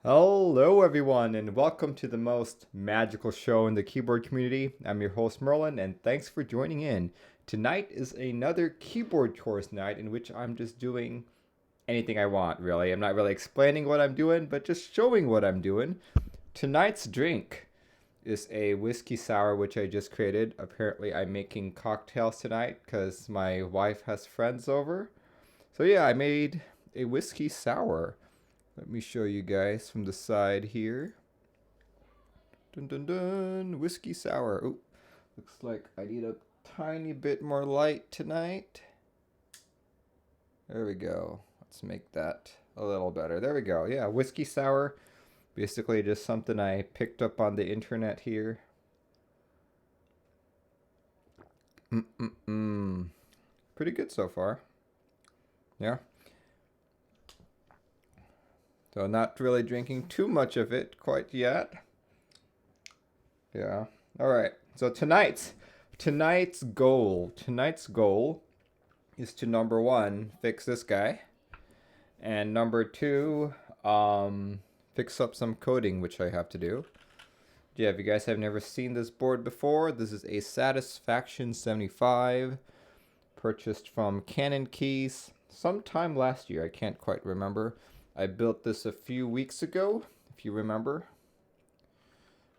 Hello, everyone, and welcome to the most magical show in the keyboard community. I'm your host, Merlin, and thanks for joining in. Tonight is another keyboard chores night in which I'm just doing anything I want, really. I'm not really explaining what I'm doing, but just showing what I'm doing. Tonight's drink is a whiskey sour, which I just created. Apparently, I'm making cocktails tonight because my wife has friends over. So, yeah, I made a whiskey sour. Let me show you guys from the side here. Dun dun dun, whiskey sour. Oh, looks like I need a tiny bit more light tonight. There we go. Let's make that a little better. There we go. Yeah, whiskey sour. Basically just something I picked up on the internet here. Pretty good so far. Yeah. So not really drinking too much of it quite yet. Yeah. All right. So tonight's goal is to number one, fix this guy, and number two, fix up some coding which I have to do. Yeah, if you guys have never seen this board before, this is a Satisfaction 75 purchased from Cannonkeys sometime last year. I can't quite remember. I built this a few weeks ago, if you remember.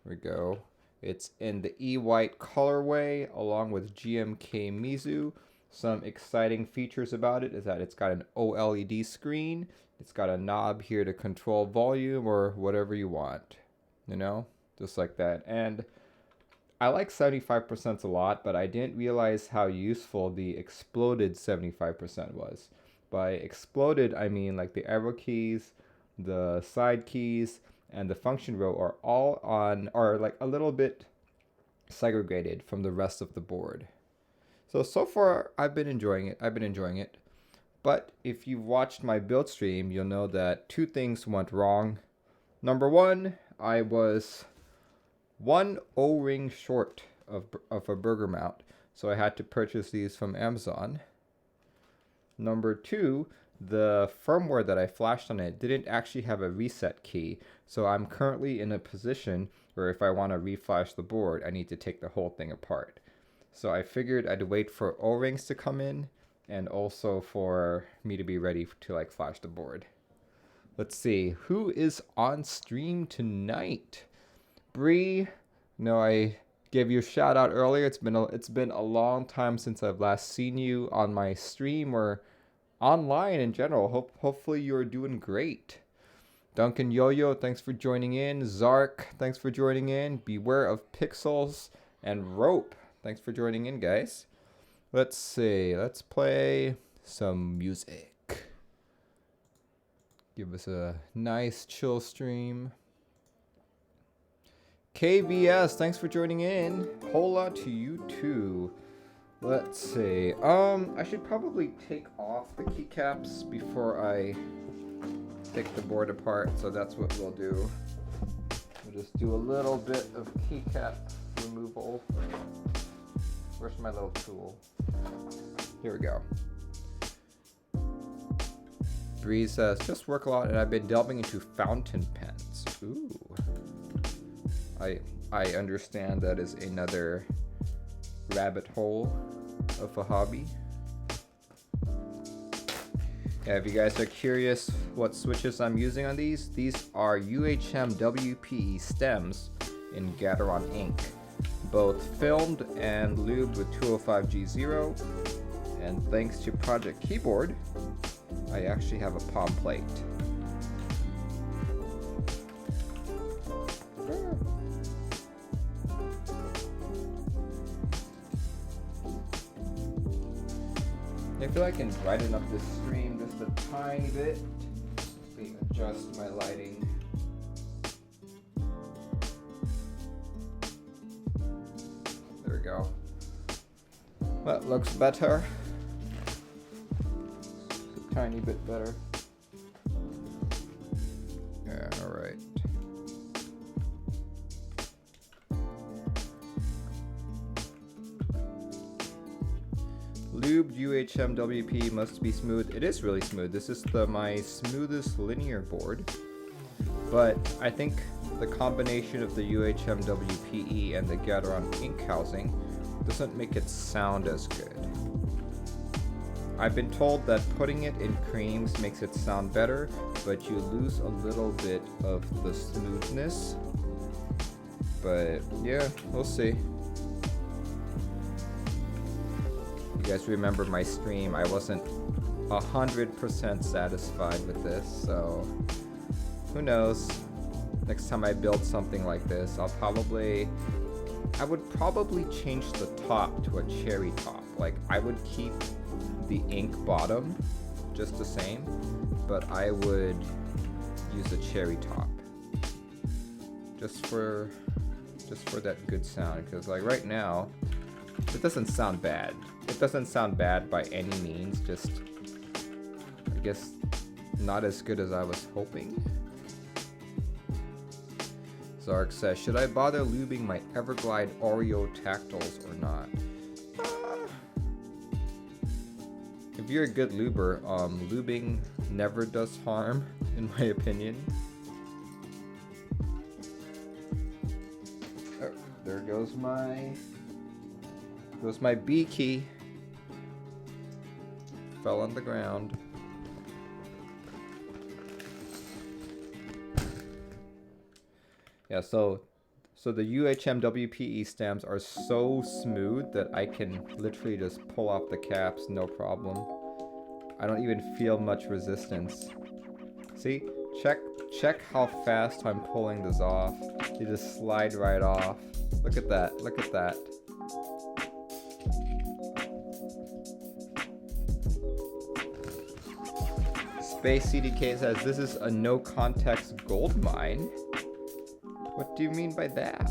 Here we go. It's in the E-White colorway along with GMK Mizu. Some exciting features about it is that it's got an OLED screen. It's got a knob here to control volume or whatever you want. You know, just like that. And I like 75% a lot, but I didn't realize how useful the exploded 75% was. By exploded, I mean like the arrow keys, the side keys, and the function row are like a little bit segregated from the rest of the board. So far, I've been enjoying it. But if you've watched my build stream, you'll know that two things went wrong. Number one, I was one O-ring short of a burger mount, so I had to purchase these from Amazon. Number two, the firmware that I flashed on it didn't actually have a reset key. So I'm currently in a position where if I want to reflash the board, I need to take the whole thing apart. So I figured I'd wait for O-rings to come in and also for me to be ready to like flash the board. Let's see, who is on stream tonight? Bree, no, I gave you a shout out earlier. It's been a long time since I've last seen you on my stream or online in general. Hopefully you're doing great. Duncan Yo-Yo, thanks for joining in. Zark, thanks for joining in. Beware of Pixels and Rope, thanks for joining in, guys. Let's see. Let's play some music. Give us a nice chill stream. KVS, thanks for joining in. Hola to you too. Let's see. I should probably take off the keycaps before I take the board apart, so that's what we'll do. We'll just do a little bit of keycap removal. Where's my little tool? Here we go. Breeze says, just work a lot, and I've been delving into fountain pens. Ooh. I understand that is another rabbit hole of a hobby. Yeah, if you guys are curious what switches I'm using on these are UHM WPE stems in Gateron ink, both filmed and lubed with 205G0, and thanks to Project Keyboard, I actually have a palm plate. I feel I can brighten up this stream just a tiny bit. Let me adjust my lighting. There we go. That looks better. Just a tiny bit better. Yeah, alright. Lubed UHM WP must be smooth. It is really smooth. This is my smoothest linear board. But I think the combination of the UHM WPE and the Gateron ink housing doesn't make it sound as good. I've been told that putting it in creams makes it sound better, but you lose a little bit of the smoothness. But yeah, we'll see. You guys remember my stream, I wasn't 100% satisfied with this, so who knows? Next time I build something like this, I would probably change the top to a cherry top. Like, I would keep the ink bottom just the same, but I would use a cherry top just for that good sound, because like right now it doesn't sound bad. It doesn't sound bad by any means, just I guess not as good as I was hoping. Zark says, should I bother lubing my Everglide Oreo tactiles or not? If you're a good luber, lubing never does harm, in my opinion. Oh, there goes my B key. Fell on the ground. Yeah, so the UHM WPE stems are so smooth that I can literally just pull off the caps, no problem. I don't even feel much resistance. See? Check how fast I'm pulling this off. You just slide right off. Look at that. Look at that. Space CDK says, this is a no context gold mine. What do you mean by that?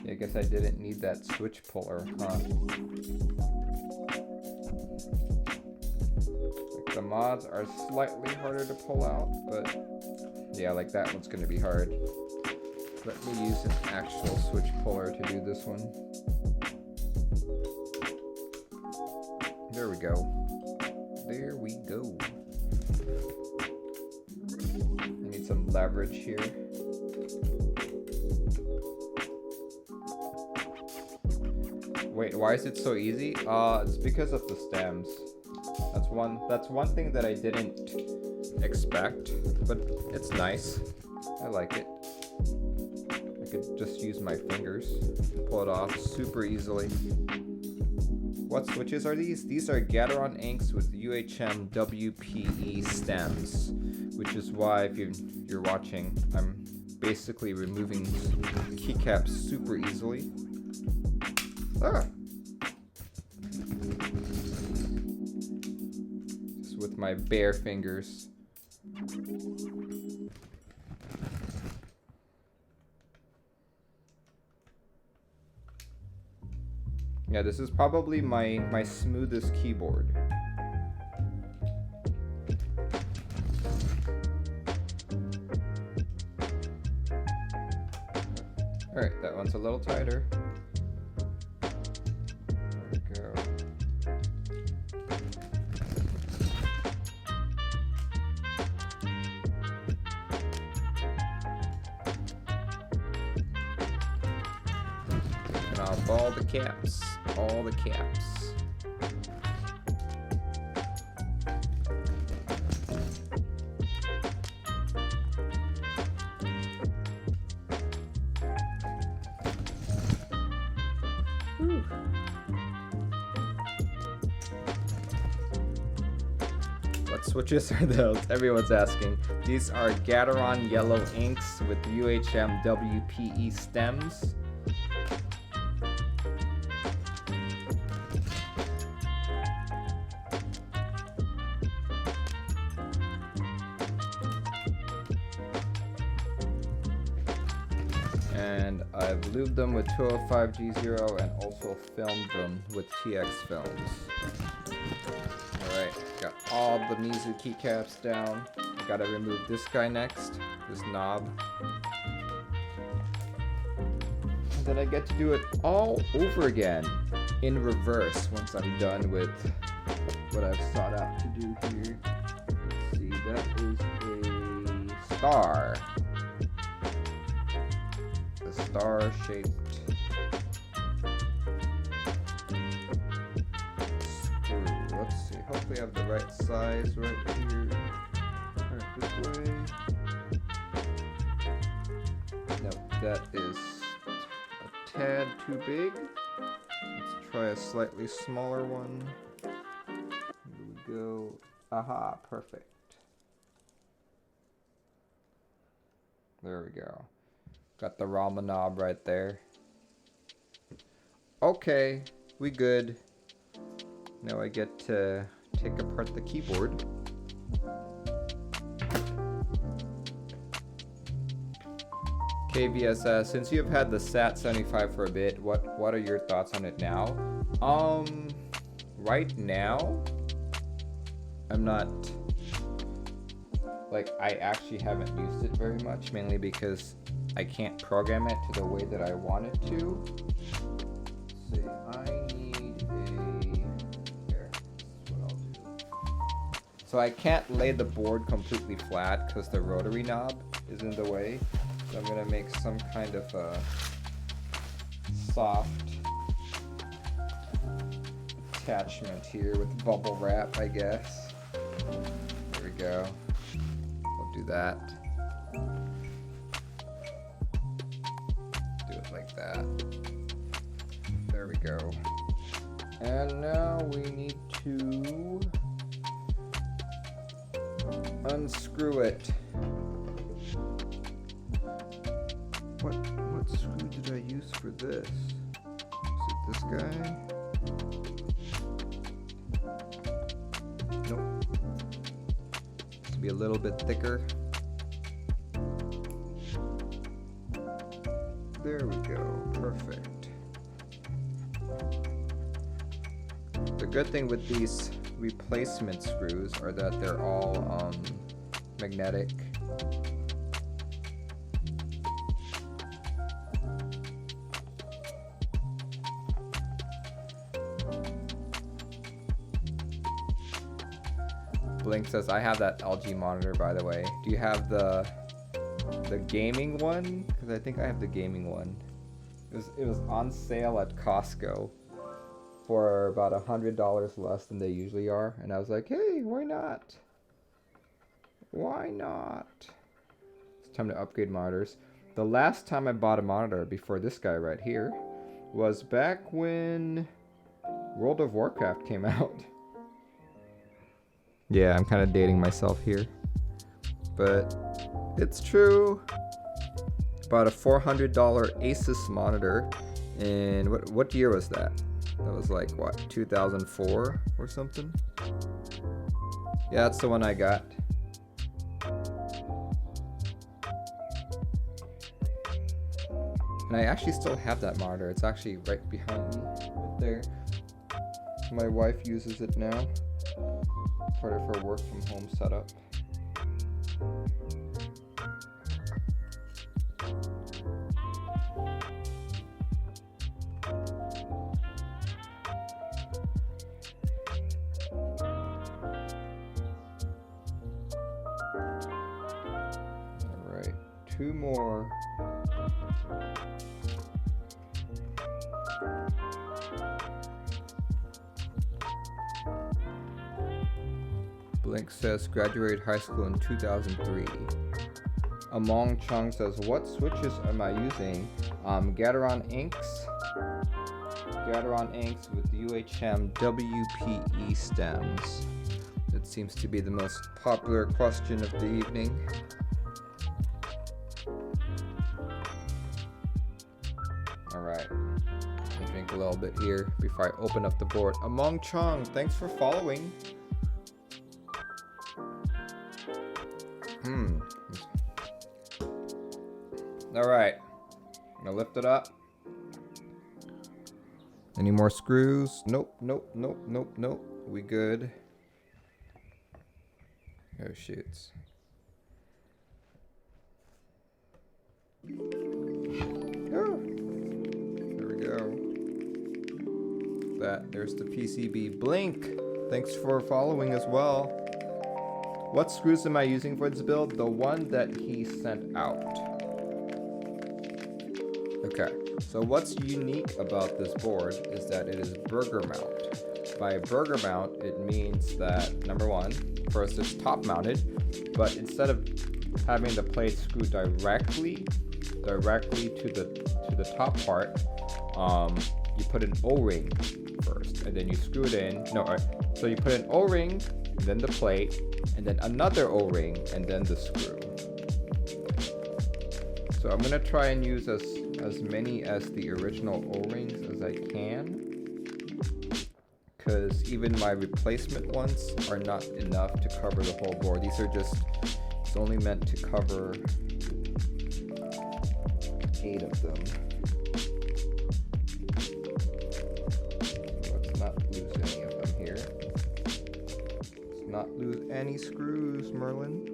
I guess I didn't need that switch puller, huh? Like the mods are slightly harder to pull out, but yeah, like that one's gonna be hard. Let me use an actual switch puller to do this one. There we go. There we go. I need some leverage here. Wait, why is it so easy? It's because of the stems. That's one thing that I didn't expect, but it's nice. I like it. I could just use my fingers, pull it off super easily. What switches are these? These are Gateron inks with UHM WPE stems, which is why if you're watching, I'm basically removing keycaps super easily. Ah. Just with my bare fingers. Yeah, this is probably my smoothest keyboard. Alright, that one's a little tighter. All the caps, all the caps. Whew. What switches are those? Everyone's asking. These are Gateron yellow inks with UHM WPE stems. And I've lubed them with 205G0 and also filmed them with TX films. Alright, got all the Mizu keycaps down. I gotta remove this guy next, this knob. And then I get to do it all over again in reverse once I'm done with what I've sought out to do here. Let's see, that is a star. A star-shaped screw. Let's see, hopefully I have the right size right here. Alright, this way. Nope, that is a tad too big. Let's try a slightly smaller one. Here we go. Aha, perfect. There we go. Got the Rama knob right there. Okay, we good. Now I get to take apart the keyboard. KVSS, since you've had the SAT75 for a bit, what are your thoughts on it now? Right now, I'm not, like, I actually haven't used it very much, mainly because I can't program it to the way that I want it to. Let's see, I need here, this is what I'll do. So I can't lay the board completely flat because the rotary knob is in the way. So I'm gonna make some kind of a soft attachment here with bubble wrap, I guess. There we go. We'll do that. Do it like that. There we go. And now we need to unscrew it. What screw did I use for this? Is it this guy? Nope. Needs to be a little bit thicker. There we go. Perfect. The good thing with these replacement screws are that they're all magnetic. Blink says, I have that LG monitor, by the way. Do you have the gaming one? Because I think I have the gaming one. It was on sale at Costco for about $100 less than they usually are. And I was like, hey, why not? Why not? It's time to upgrade monitors. The last time I bought a monitor before this guy right here was back when World of Warcraft came out. Yeah, I'm kind of dating myself here, but it's true. Bought a $400 Asus monitor, and what year was that? That was like, what, 2004 or something? Yeah, that's the one I got. And I actually still have that monitor. It's actually right behind me, right there. My wife uses it now. Part of her work from home setup. Alright, two more. Blink says graduated high school in 2003. Among Chung says, what switches am I using? Gateron inks. Gateron inks with UHM WPE stems. That seems to be the most popular question of the evening. Alright. Let me drink a little bit here before I open up the board. Among Chung, thanks for following. All right. Gonna lift it up. Any more screws? Nope, nope, nope, nope, nope. We good. Oh, shoots. Oh. There we go. There's the PCB. Blink! Thanks for following as well. What screws am I using for this build? The one that he sent out. Okay, so what's unique about this board is that it is burger mount. By burger mount, it means that, number one, first it's top mounted, but instead of having the plate screw directly to the top part, you put an O-ring first, and then you screw it in. So you put an O-ring, then the plate, and then another O-ring, and then the screw. So I'm gonna try and use as many as the original O-rings as I can, because even my replacement ones are not enough to cover the whole board. These are it's only meant to cover 8 of them. Let's not lose any of them here. Let's not lose any screws, Merlin.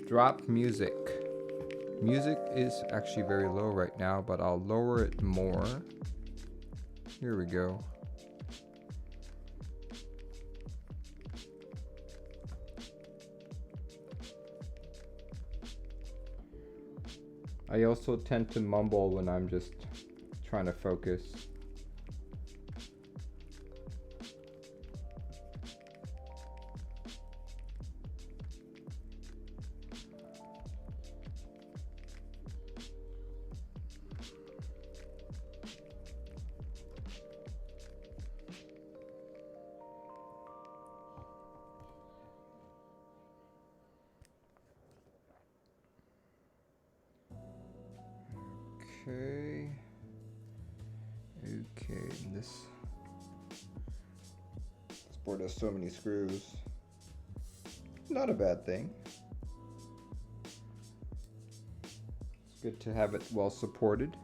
Drop music. Music is actually very low right now, but I'll lower it more. Here we go. I also tend to mumble when I'm just trying to focus. Okay, this board has so many screws. Not a bad thing. It's good to have it well supported.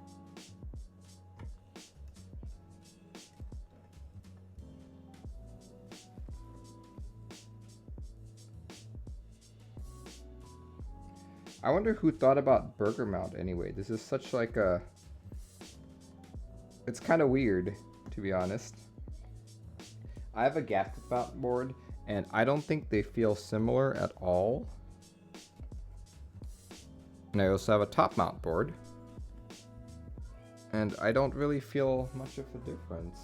I wonder who thought about burger mount anyway. This is such like a... It's kind of weird, to be honest. I have a gasket mount board, and I don't think they feel similar at all. And I also have a top mount board, and I don't really feel much of a difference.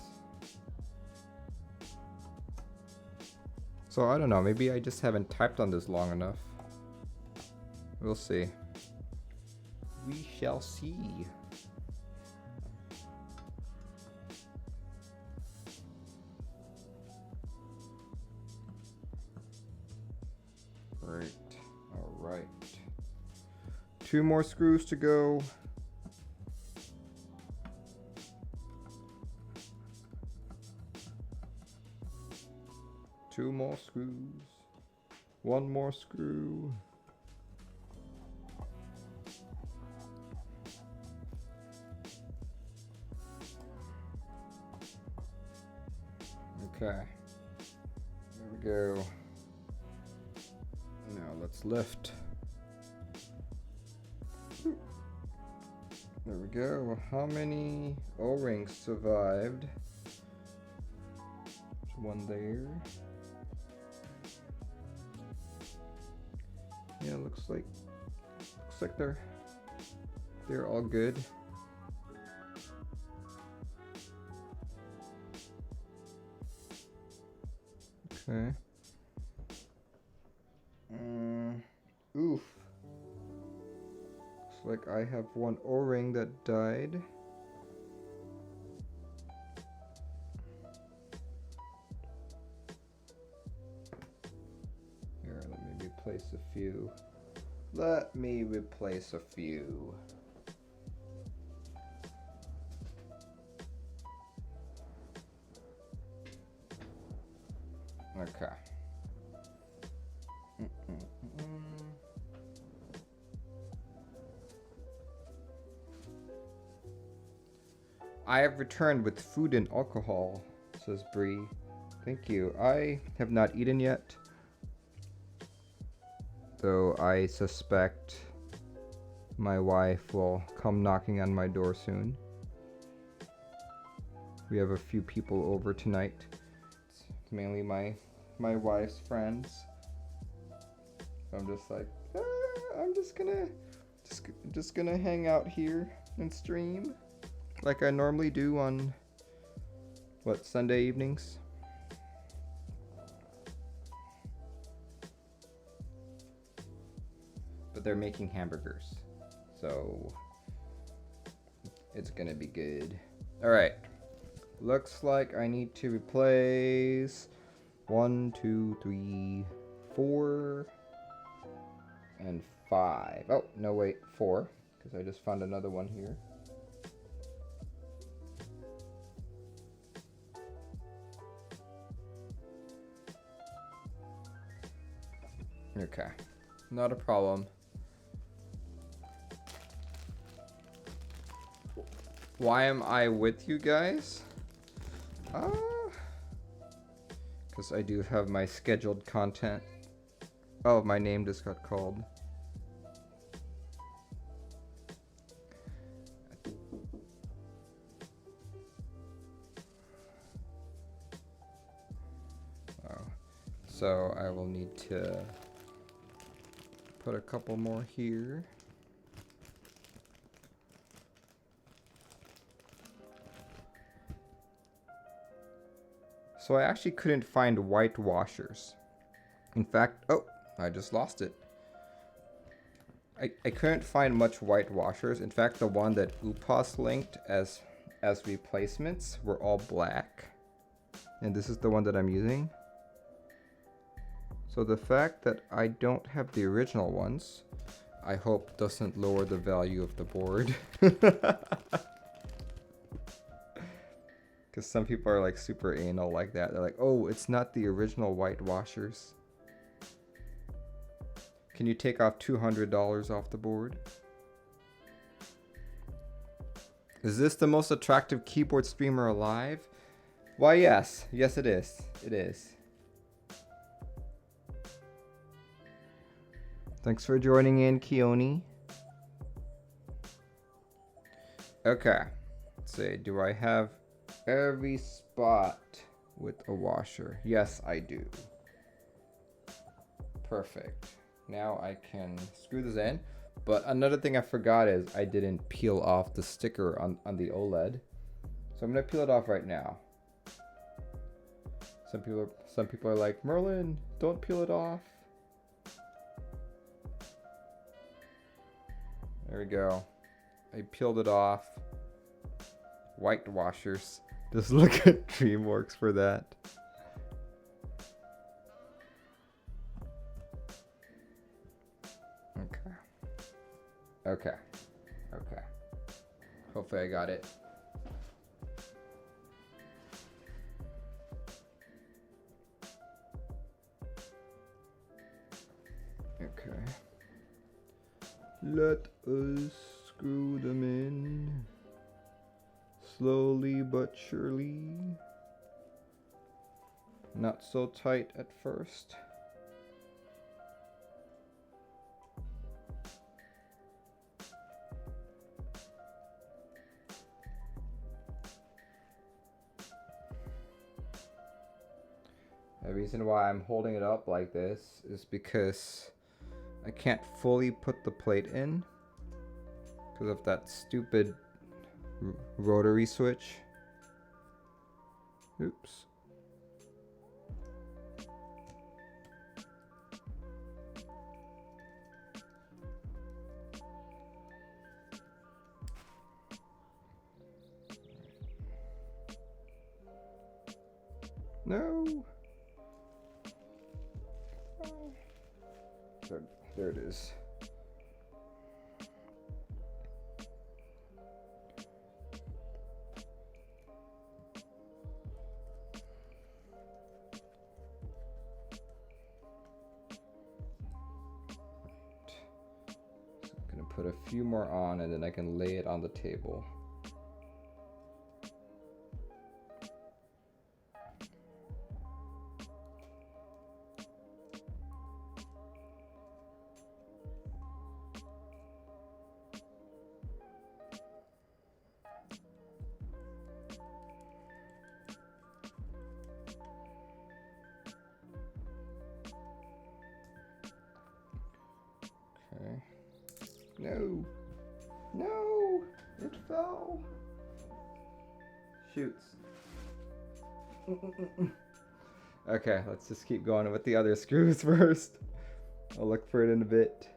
So I don't know, maybe I just haven't typed on this long enough. We'll see. We shall see. Great. All right. 2 more screws to go. Two more screws. 1 more screw. Okay, there we go. Now let's lift. There we go. How many O-rings survived? There's 1 there. Yeah, looks like they're all good. Okay. Oof. Looks like I have 1 O-ring that died. Here, let me replace a few. Let me replace a few. Okay. I have returned with food and alcohol, says Bree. Thank you. I have not eaten yet, though I suspect my wife will come knocking on my door soon. We have a few people over tonight. It's mainly my wife's friends. I'm just like, I'm just gonna hang out here and stream like I normally do on Sunday evenings. But they're making hamburgers, so it's gonna be good. All right, looks like I need to replace 1, 2, 3, 4, and 5. Oh, no, wait, 4, because I just found another one here. Okay, not a problem. Why am I with you guys? Because I do have my scheduled content. Oh, my name just got called. Oh. So I will need to put a couple more here. So I actually couldn't find white washers. In fact, oh, I just lost it. I couldn't find much white washers. In fact, the one that Upas linked as replacements were all black. And this is the one that I'm using. So the fact that I don't have the original ones, I hope doesn't lower the value of the board. Because some people are like super anal like that. They're like, oh, it's not the original white washers. Can you take off $200 off the board? Is this the most attractive keyboard streamer alive? Why, yes. Yes, it is. It is. Thanks for joining in, Keone. Okay. Let's see. Do I have every spot with a washer? Yes, I do. Perfect. Now I can screw this in. But another thing I forgot is I didn't peel off the sticker on the OLED. So I'm gonna peel it off right now. Some people are like, Merlin, don't peel it off. There we go. I peeled it off. White washers. Just look at DreamWorks for that. Okay. Hopefully I got it. Okay. Let us screw them in. Slowly but surely. Not so tight at first. The reason why I'm holding it up like this is because I can't fully put the plate in because of that stupid rotary switch. Oops. No. There it is. So I'm gonna put a few more on and then I can lay it on the table. shoots. Okay, let's just keep going with the other screws first. I'll look for it in a bit.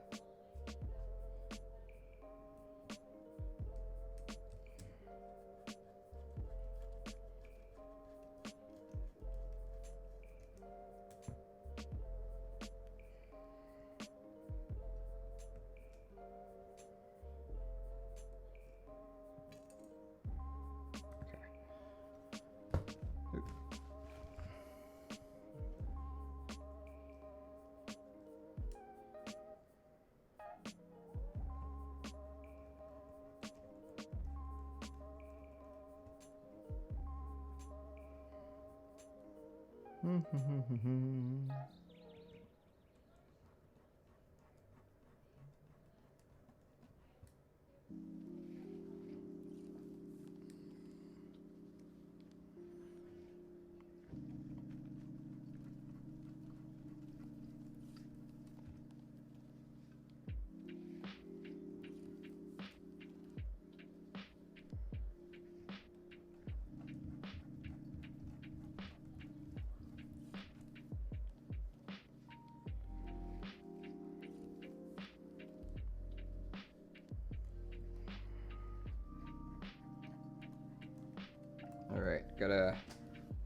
Alright, gotta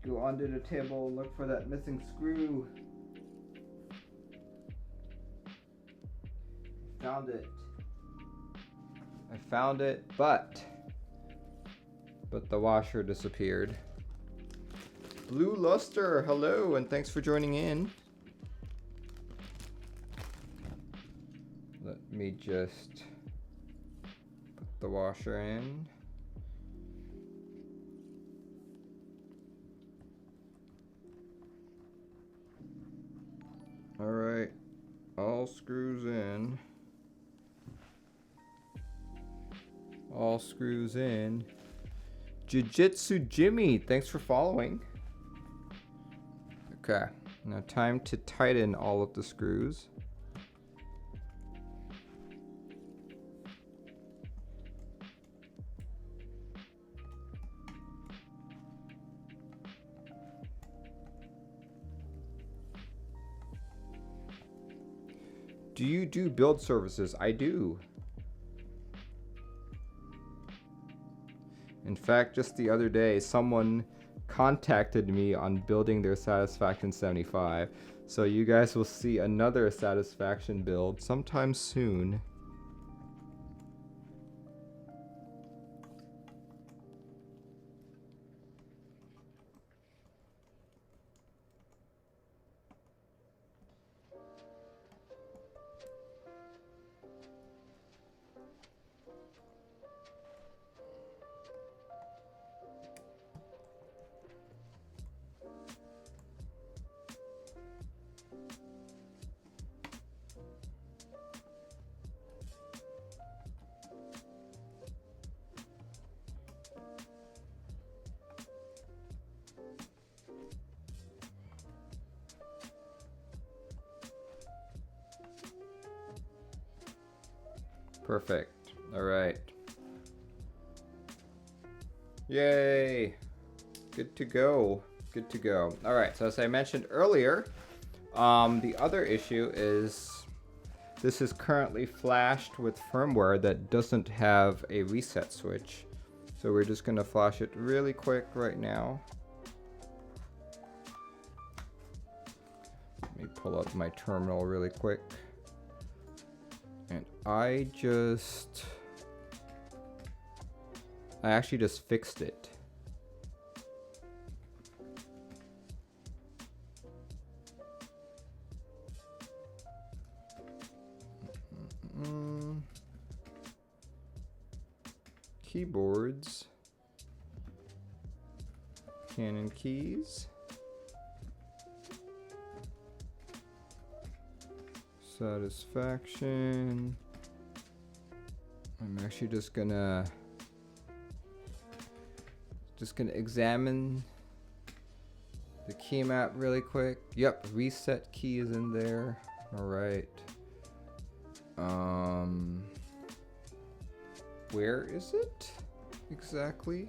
go onto the table and look for that missing screw. Found it. I found it, but the washer disappeared. Blue Luster, hello, and thanks for joining in. Let me just put the washer in. All right, all screws in. All screws in. Jiu-Jitsu Jimmy, thanks for following. Okay, now time to tighten all of the screws. Do you do build services? I do. In fact, just the other day, someone contacted me on building their Satisfaction 75. So you guys will see another Satisfaction build sometime soon. Perfect. All right. Yay. Good to go. Good to go. All right. So as I mentioned earlier, the other issue is this is currently flashed with firmware that doesn't have a reset switch. So we're just going to flash it really quick right now. Let me pull up my terminal really quick. And I actually just fixed it. Keyboards. Cannonkeys. Satisfaction. I'm actually just gonna examine the keymap really quick. Yep, reset key is in there. All right. Where is it exactly?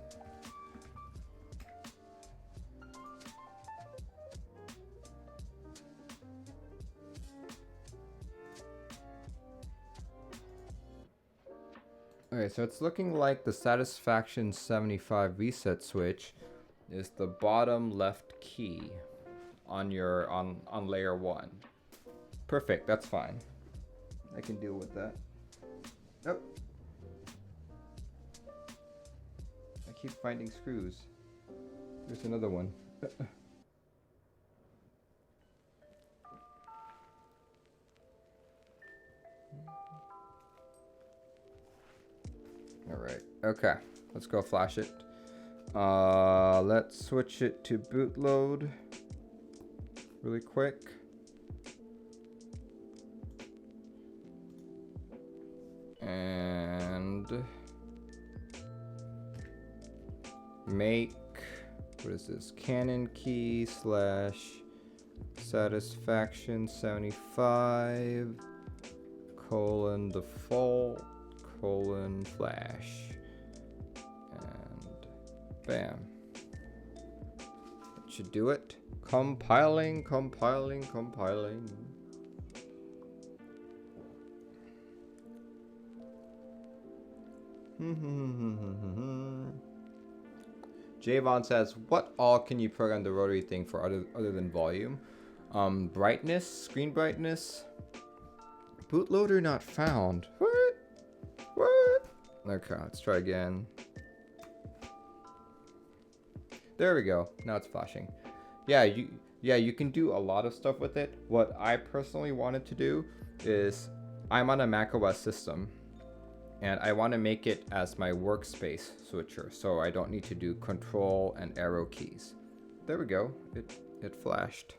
Okay, so it's looking like the Satisfaction 75 reset switch is the bottom left key on your on layer 1. Perfect, that's fine. I can deal with that. Oh. I keep finding screws. There's another one. Alright, okay. Let's go flash it. Let's switch it to bootload really quick. And make, what is this? Cannonkeys / satisfaction 75 default flash. And bam. That should do it. Compiling. Javon says, what all can you program the rotary thing for other than volume? Brightness, screen brightness. Bootloader not found. What? Okay, let's try again. There we go. Now it's flashing. Yeah, you can do a lot of stuff with it. What I personally wanted to do is, I'm on a macOS system, and I want to make it as my workspace switcher, so I don't need to do control and arrow keys. There we go. It flashed.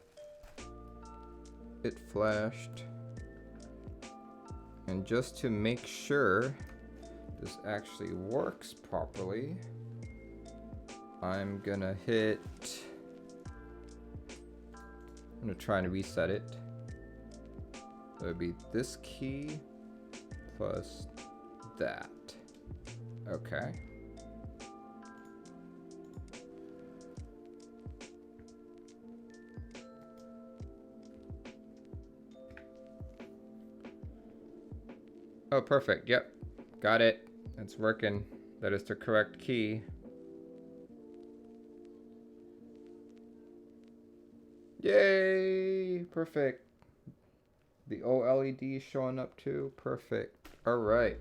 It flashed. And just to make sure this actually works properly, I'm gonna try and reset it. So it'd be this key plus that. Okay. Oh, perfect. Yep. Got it. It's working. That is the correct key. Yay! Perfect. The OLED is showing up too. Perfect. Alright.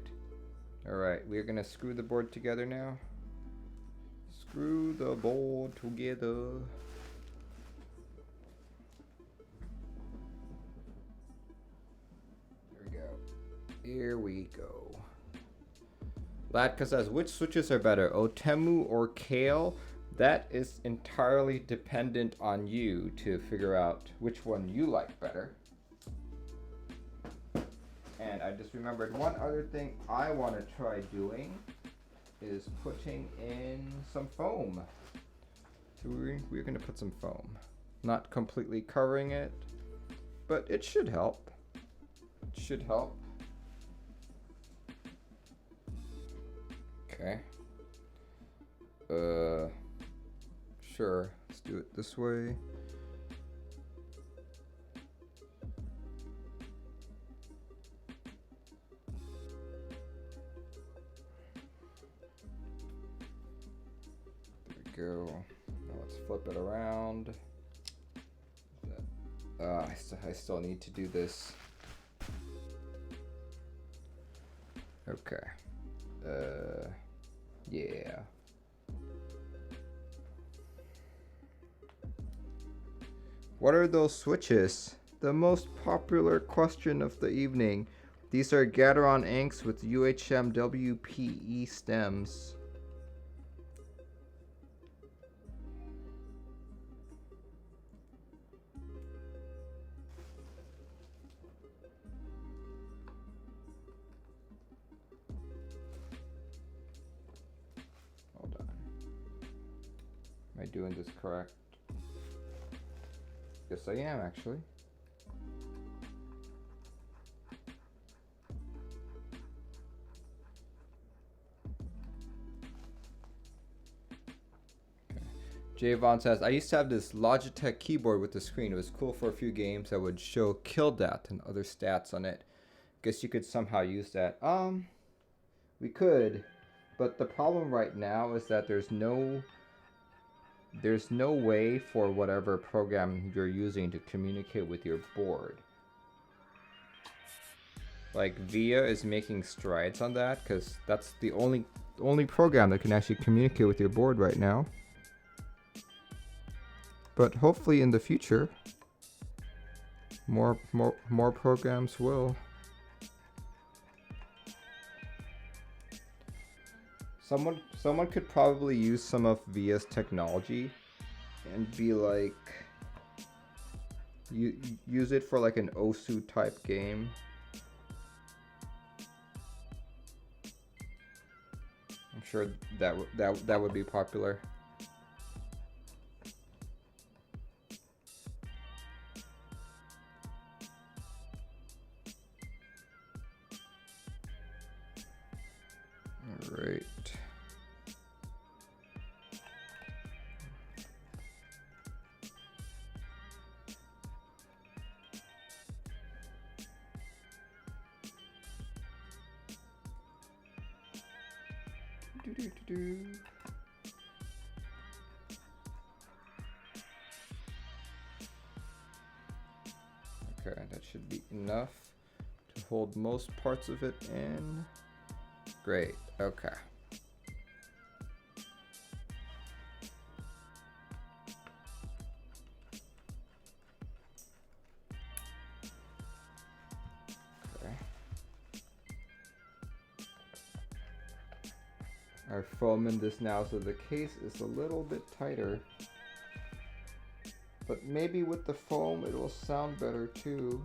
Alright, we're gonna screw the board together now. Screw the board together. Here we go. Latka says, which switches are better, Otemu or Kale? That is entirely dependent on you to figure out which one you like better. And I just remembered one other thing I want to try doing is putting in some foam. So we're going to put some foam. Not completely covering it, but it should help. It should help. Okay. Sure. Let's do it this way. There we go. Now let's flip it around. I still need to do this. Okay. Yeah. What are those switches? The most popular question of the evening. These are Gateron inks with UHMWPE stems. Am I doing this correct? Yes, I am actually. Okay. Javon says, I used to have this Logitech keyboard with the screen. It was cool for a few games that would show kill death and other stats on it. Guess you could somehow use that. We could, but the problem right now is that there's no way for whatever program you're using to communicate with your board. Like VIA is making strides on that because that's the only program that can actually communicate with your board right now. But hopefully in the future, more programs will. Someone could probably use some of VIA's technology and be like, use it for like an OSU type game. I'm sure that would be popular. All right. Okay, that should be enough to hold most parts of it in. Great, okay. Our foam in this now, so the case is a little bit tighter. But maybe with the foam it'll sound better too.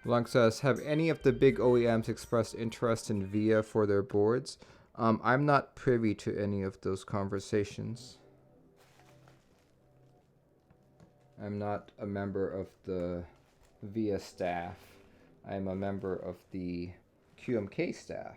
Long says, have any of the big OEMs expressed interest in VIA for their boards? I'm not privy to any of those conversations. I'm not a member of the VIA staff. I'm a member of the QMK staff.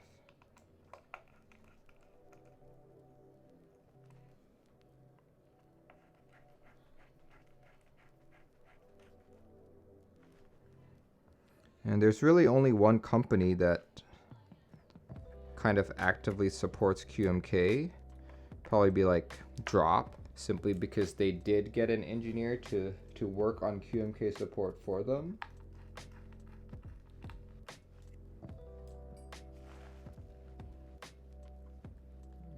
And there's really only one company that kind of actively supports QMK. Probably be like Drop, simply because they did get an engineer to work on QMK support for them.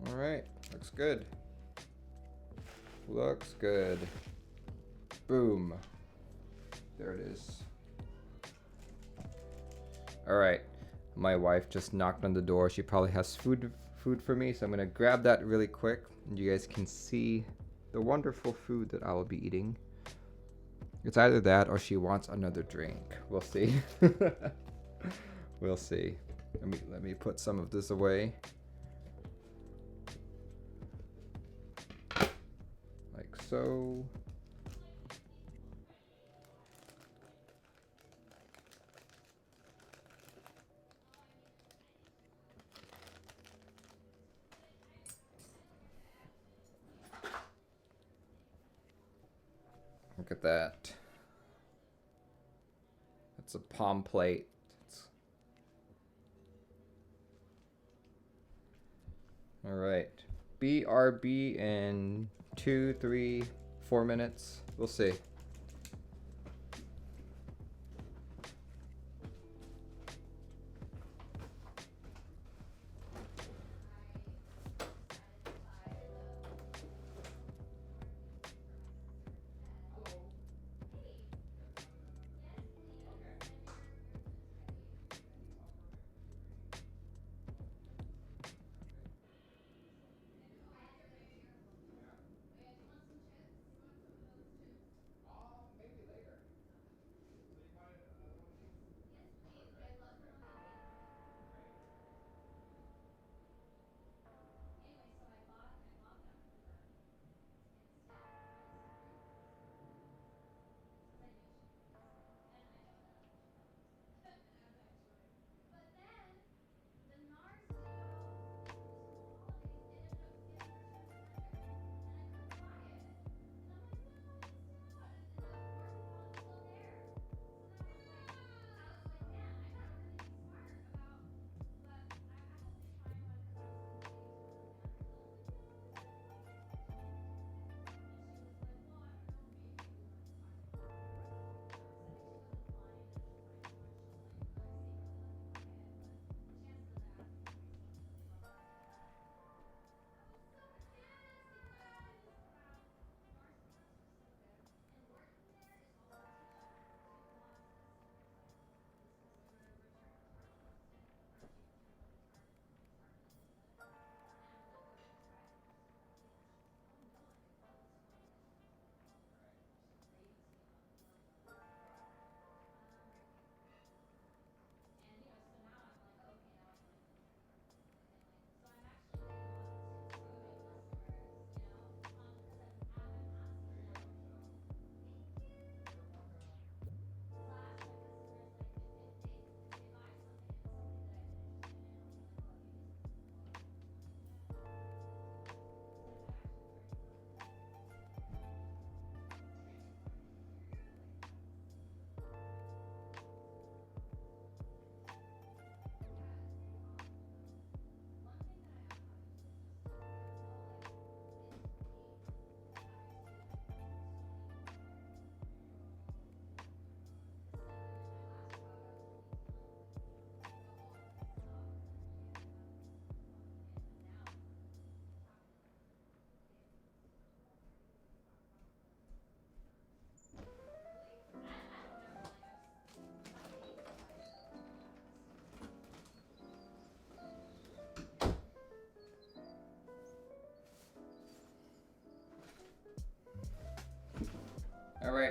All right, looks good. Looks good. Boom. There it is. All right, my wife just knocked on the door. She probably has food for me, so I'm gonna grab that really quick, and you guys can see the wonderful food that I will be eating. It's either that or she wants another drink. We'll see. We'll see. Let me put some of this away. Like so. Look at that. It's a palm plate. All right. BRB in 2, 3, 4 minutes. We'll see.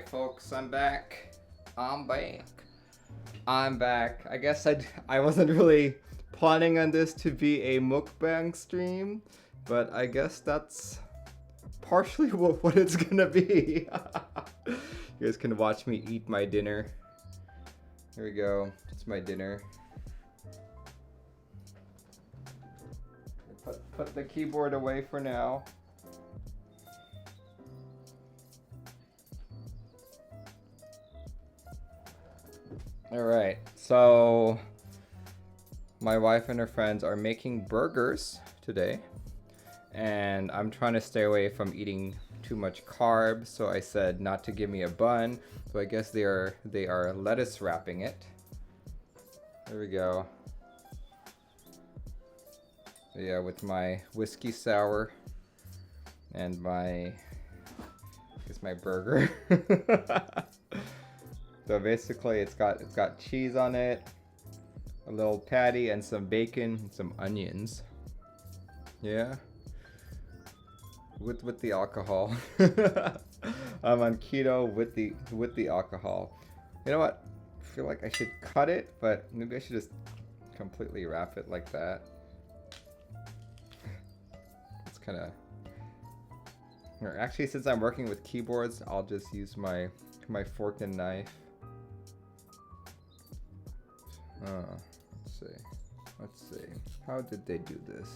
Alright folks, I'm back. I'm back. I guess I wasn't really planning on this to be a mukbang stream, but I guess that's partially what it's gonna be. You guys can watch me eat my dinner. Here we go. It's my dinner. Put the keyboard away for now. Alright, so my wife and her friends are making burgers today, and I'm trying to stay away from eating too much carbs, so I said not to give me a bun, so I guess they are lettuce wrapping it. There we go. So yeah, with my whiskey sour and my burger. So basically it's got cheese on it, a little patty, and some bacon and some onions. Yeah. With the alcohol. I'm on keto with the alcohol. You know what? I feel like I should cut it, but maybe I should just completely wrap it like that. It's kind of... Actually, since I'm working with keyboards, I'll just use my fork and knife. Let's see. How did they do this?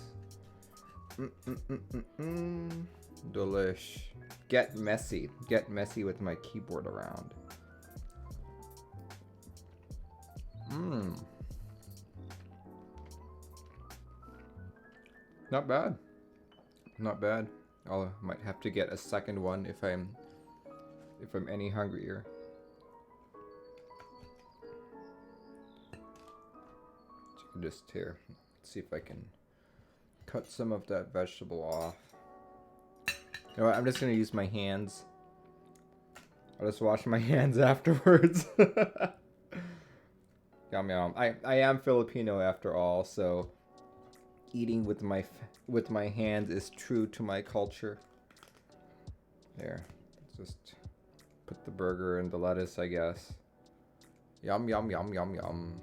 Delish. Get messy with my keyboard around. Not bad. Not bad. I might have to get a second one if I'm any hungrier. Just here, let's see if I can cut some of that vegetable off. You know what, I'm just gonna use my hands. I'll just wash my hands afterwards. Yum yum. I am Filipino after all, so eating with my hands is true to my culture. There, let's just put the burger and the lettuce, I guess. Yum yum yum yum yum.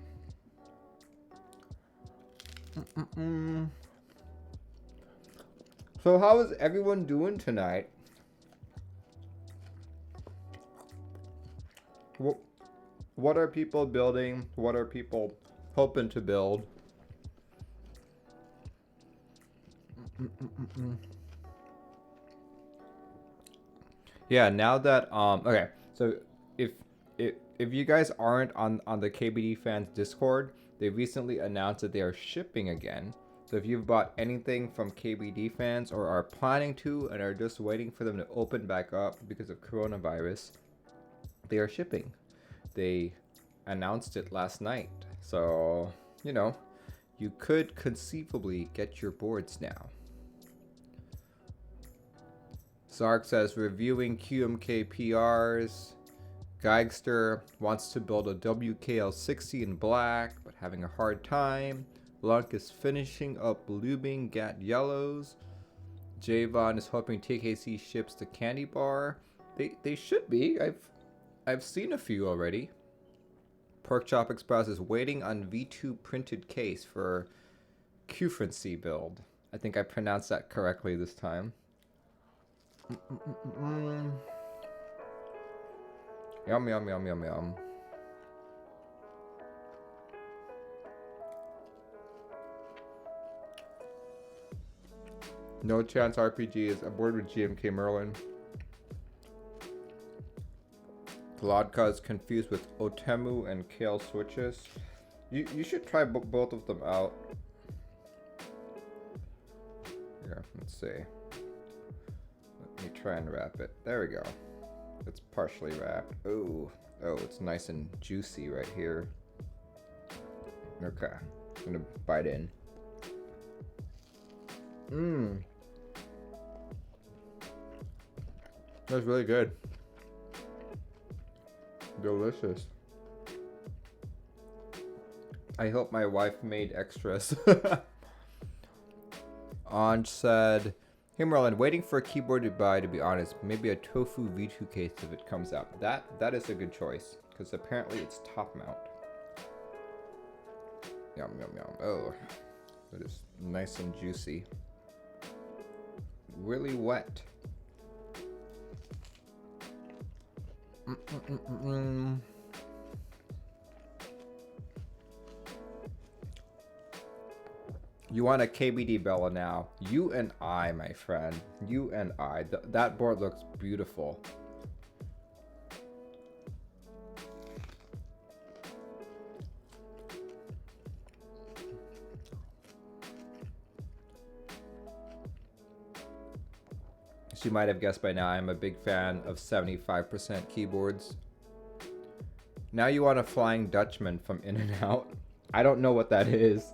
So how is everyone doing tonight? What are people building? What are people hoping to build? Yeah, now that okay, so if you guys aren't on the KBD fans Discord, they recently announced that they are shipping again. So if you've bought anything from KBD fans or are planning to and are just waiting for them to open back up because of coronavirus, they are shipping. They announced it last night. So, you know, you could conceivably get your boards now. Zark says, reviewing QMK PRs. Geigster wants to build a WKL60 in black, but having a hard time. Lunk is finishing up Lubing Gat Yellows. Javon is hoping TKC ships the candy bar. They should be. I've seen a few already. Porkchop Express is waiting on V2 printed case for Q-Frency build. I think I pronounced that correctly this time. Yum yum yum yum yum. No Chance RPG is aboard with GMK Merlin. Glodka is confused with Otemu and Kale switches. You should try both of them out. Here, let's see. Let me try and wrap it. There we go. It's partially wrapped. Oh, it's nice and juicy right here. Okay, I'm gonna bite in. That's really good. Delicious. I hope my wife made extras. Anj said, Hey Merlin, waiting for a keyboard to buy, to be honest. Maybe a Tofu V2 case if it comes out. That is a good choice, because apparently it's top mount. Yum, yum, yum. Oh, it is nice and juicy. Really wet. You want a KBD Bella now. You and I, my friend. You and I. That board looks beautiful. As you might have guessed by now, I'm a big fan of 75% keyboards. Now you want a Flying Dutchman from In-N-Out. I don't know what that is.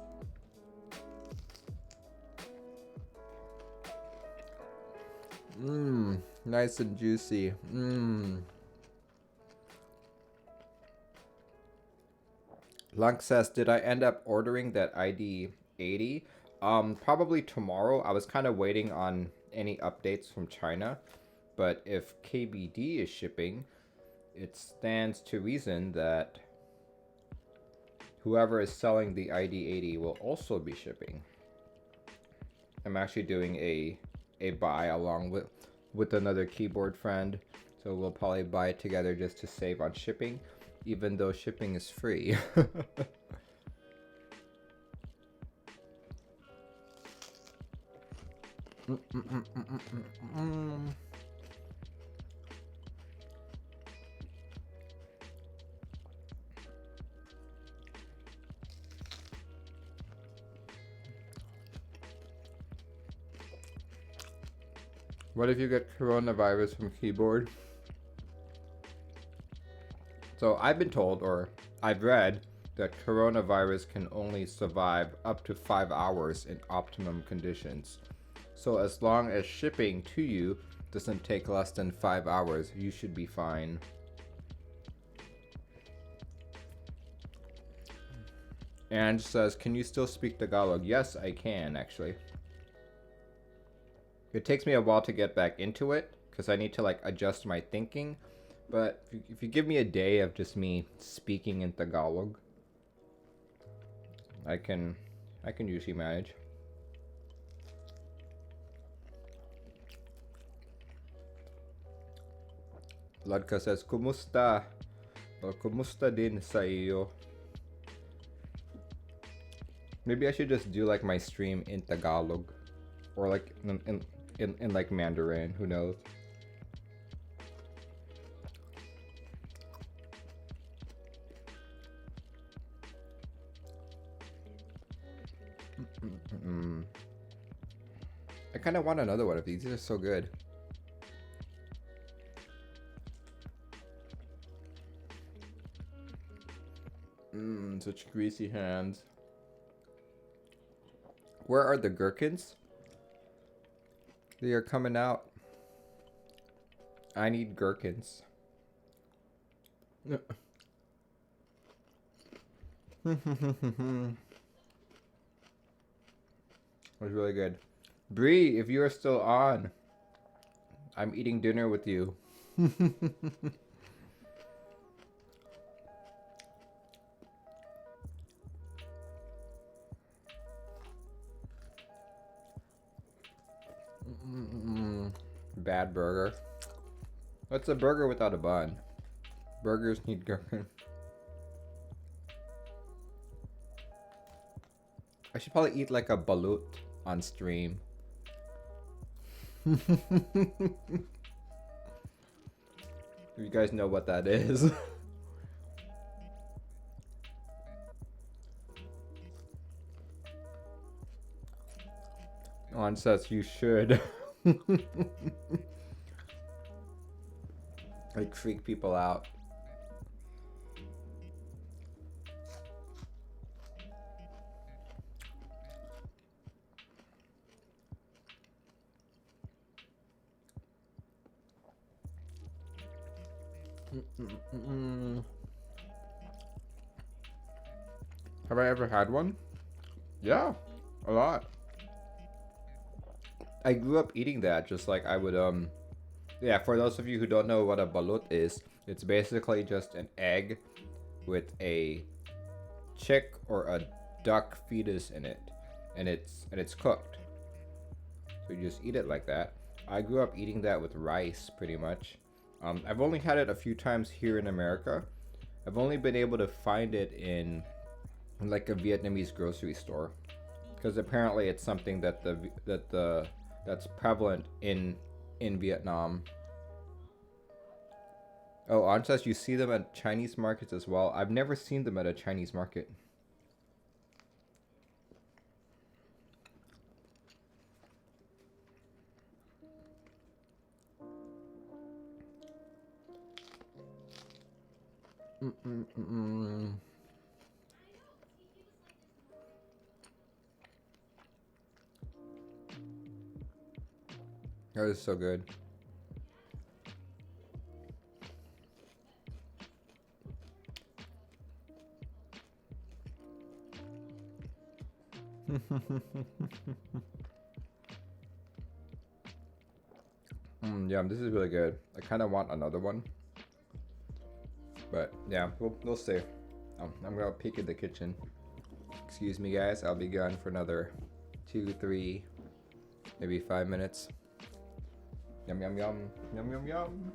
Mmm, nice and juicy. Mmm. Lunk says, did I end up ordering that ID 80? Probably tomorrow. I was kind of waiting on any updates from China, but if KBD is shipping, it stands to reason that whoever is selling the ID 80 will also be shipping. I'm actually doing a buy along with another keyboard friend, so we'll probably buy it together just to save on shipping, even though shipping is free. What if you get coronavirus from keyboard? So I've been told, or I've read, that coronavirus can only survive up to 5 hours in optimum conditions. So as long as shipping to you doesn't take less than 5 hours, you should be fine. And says, can you still speak Tagalog? Yes, I can actually. It takes me a while to get back into it because I need to like adjust my thinking. But if you give me a day of just me speaking in Tagalog, I can usually manage. Ladka says, Kumusta? Or Kumusta din sa iyo? Maybe I should just do like my stream in Tagalog. Or like in like Mandarin, who knows? I kind of want another one of these. These are so good. Such greasy hands. Where are the gherkins? They are coming out. I need gherkins. That's really good. Bree, if you are still on, I'm eating dinner with you. Bad burger. What's a burger without a bun? Burgers need gherkin. I should probably eat like a balut on stream. You guys know what that is. On says you should. Like freak people out. Have I ever had one? Yeah, a lot. I grew up eating that, just like I would yeah, for those of you who don't know what a balut is, it's basically just an egg with a chick or a duck fetus in it, and it's cooked. So you just eat it like that. I grew up eating that with rice, pretty much. I've only had it a few times here in America. I've only been able to find it in like a Vietnamese grocery store, because apparently it's something that that's prevalent in Vietnam. Oh, An says you see them at Chinese markets as well. I've never seen them at a Chinese market. That is so good. Yeah, this is really good. I kind of want another one, but yeah, we'll see. I'm gonna peek in the kitchen. Excuse me, guys. I'll be gone for another 2, 3, maybe 5 minutes. Yum yum yum yum yum yum.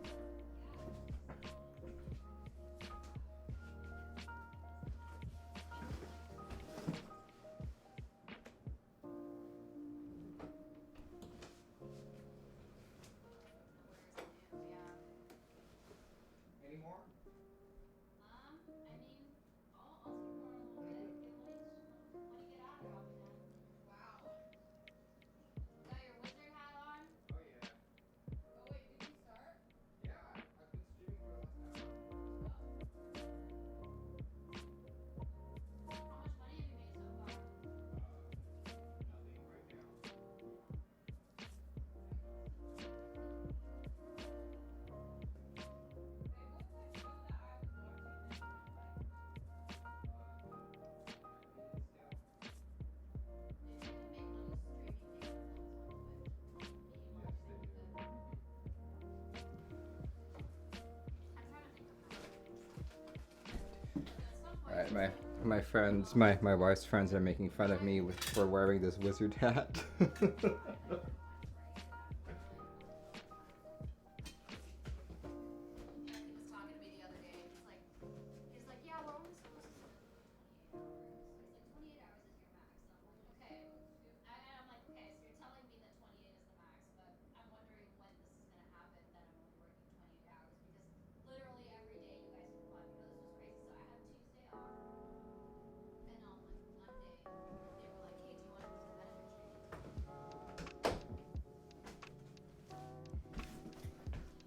Alright, my friends, my wife's friends are making fun of me for wearing this wizard hat.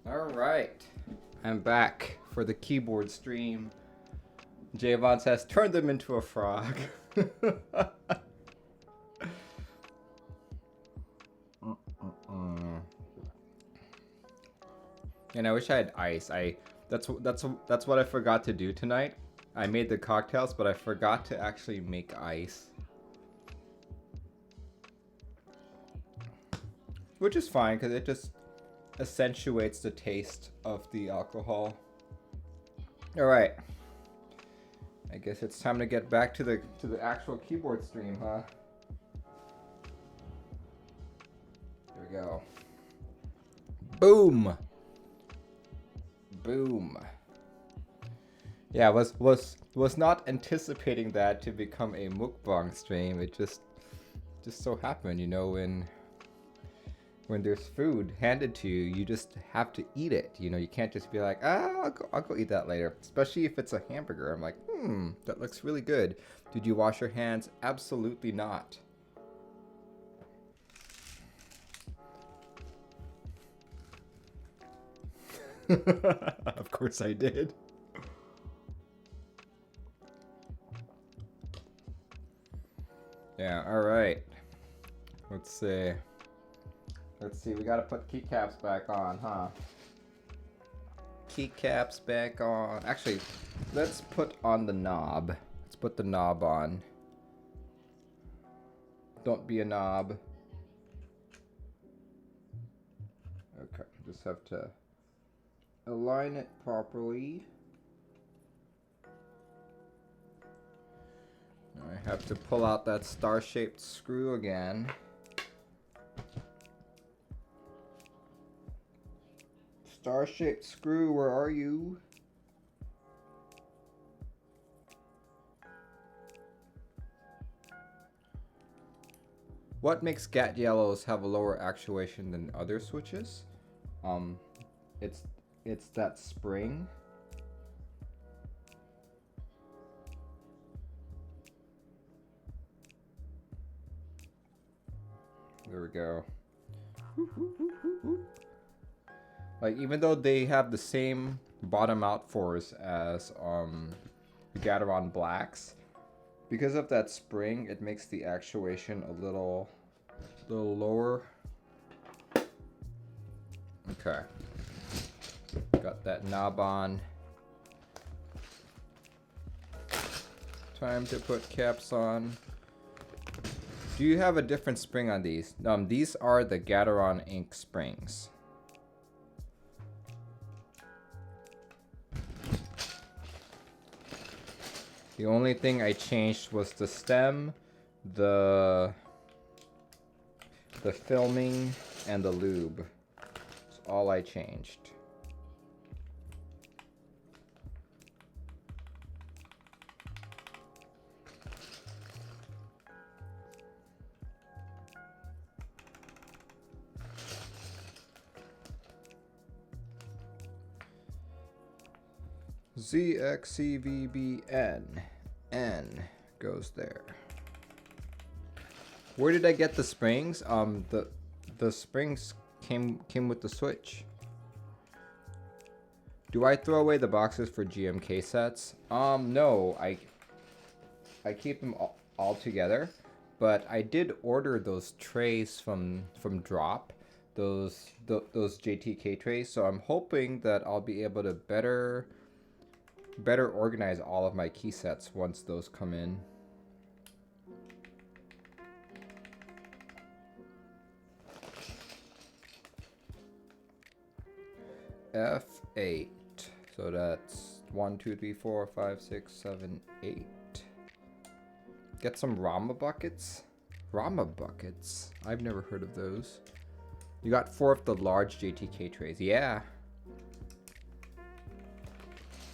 Alright, I'm back for the keyboard stream. Javon says, turn them into a frog. And I wish I had ice. That's what I forgot to do tonight. I made the cocktails, but I forgot to actually make ice. Which is fine, because it just accentuates the taste of the alcohol. Alright. I guess it's time to get back to the actual keyboard stream, huh? There we go. Boom! Boom. Yeah, was not anticipating that to become a mukbang stream. It just so happened, you know, when there's food handed to you, you just have to eat it. You know, you can't just be like, I'll go eat that later. Especially if it's a hamburger. I'm like, that looks really good. Did you wash your hands? Absolutely not. Of course I did. Yeah, alright. Let's see. We gotta put keycaps back on, huh? Keycaps back on. Actually, let's put on the knob. Let's put the knob on. Don't be a knob. Just have to align it properly. Now I have to pull out that star-shaped screw again. Star-shaped screw, where are you? What makes GAT yellows have a lower actuation than other switches? It's that spring. There we go. Like, even though they have the same bottom out force as the Gateron Blacks, because of that spring, it makes the actuation a little lower. Okay. Got that knob on. Time to put caps on. Do you have a different spring on these? These are the Gateron ink springs. The only thing I changed was the stem, the filming, and the lube. That's all I changed. ZXCVBN. N goes there. Where did I get the springs? The springs came with the Switch. Do I throw away the boxes for GMK sets? No, I keep them all together, but I did order those trays from Drop, those JTK trays, so I'm hoping that I'll be able to better organize all of my key sets once those come in. F8. So that's 1, 2, 3, 4, 5, 6, 7, 8. Get some Rama buckets. Rama buckets? I've never heard of those. You got 4 of the large JTK trays. Yeah.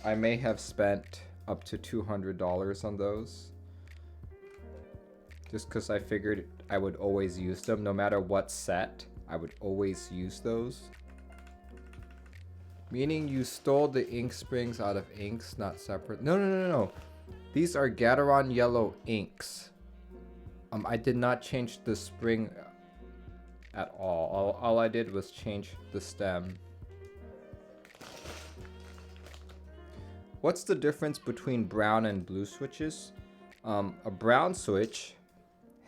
I may have spent up to $200 on those. Just because I figured I would always use them. No matter what set, I would always use those. Meaning you stole the ink springs out of inks, not separate. No. These are Gateron yellow inks. I did not change the spring at all. All I did was change the stem. What's the difference between brown and blue switches? A brown switch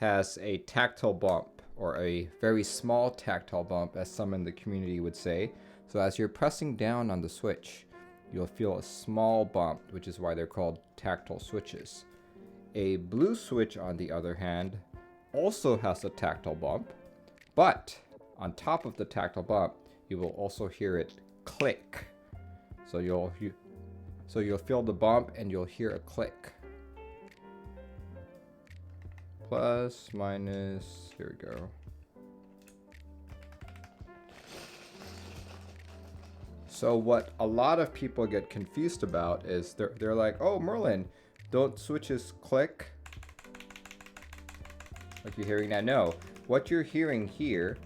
has a tactile bump, or a very small tactile bump, as some in the community would say. So as you're pressing down on the switch, you'll feel a small bump, which is why they're called tactile switches. A blue switch, on the other hand, also has a tactile bump, but on top of the tactile bump, you will also hear it click. So you'll feel the bump and you'll hear a click. Plus, minus, here we go. So what a lot of people get confused about is they're like, oh, Merlin, don't switches click? Like you're hearing that? No. What you're hearing here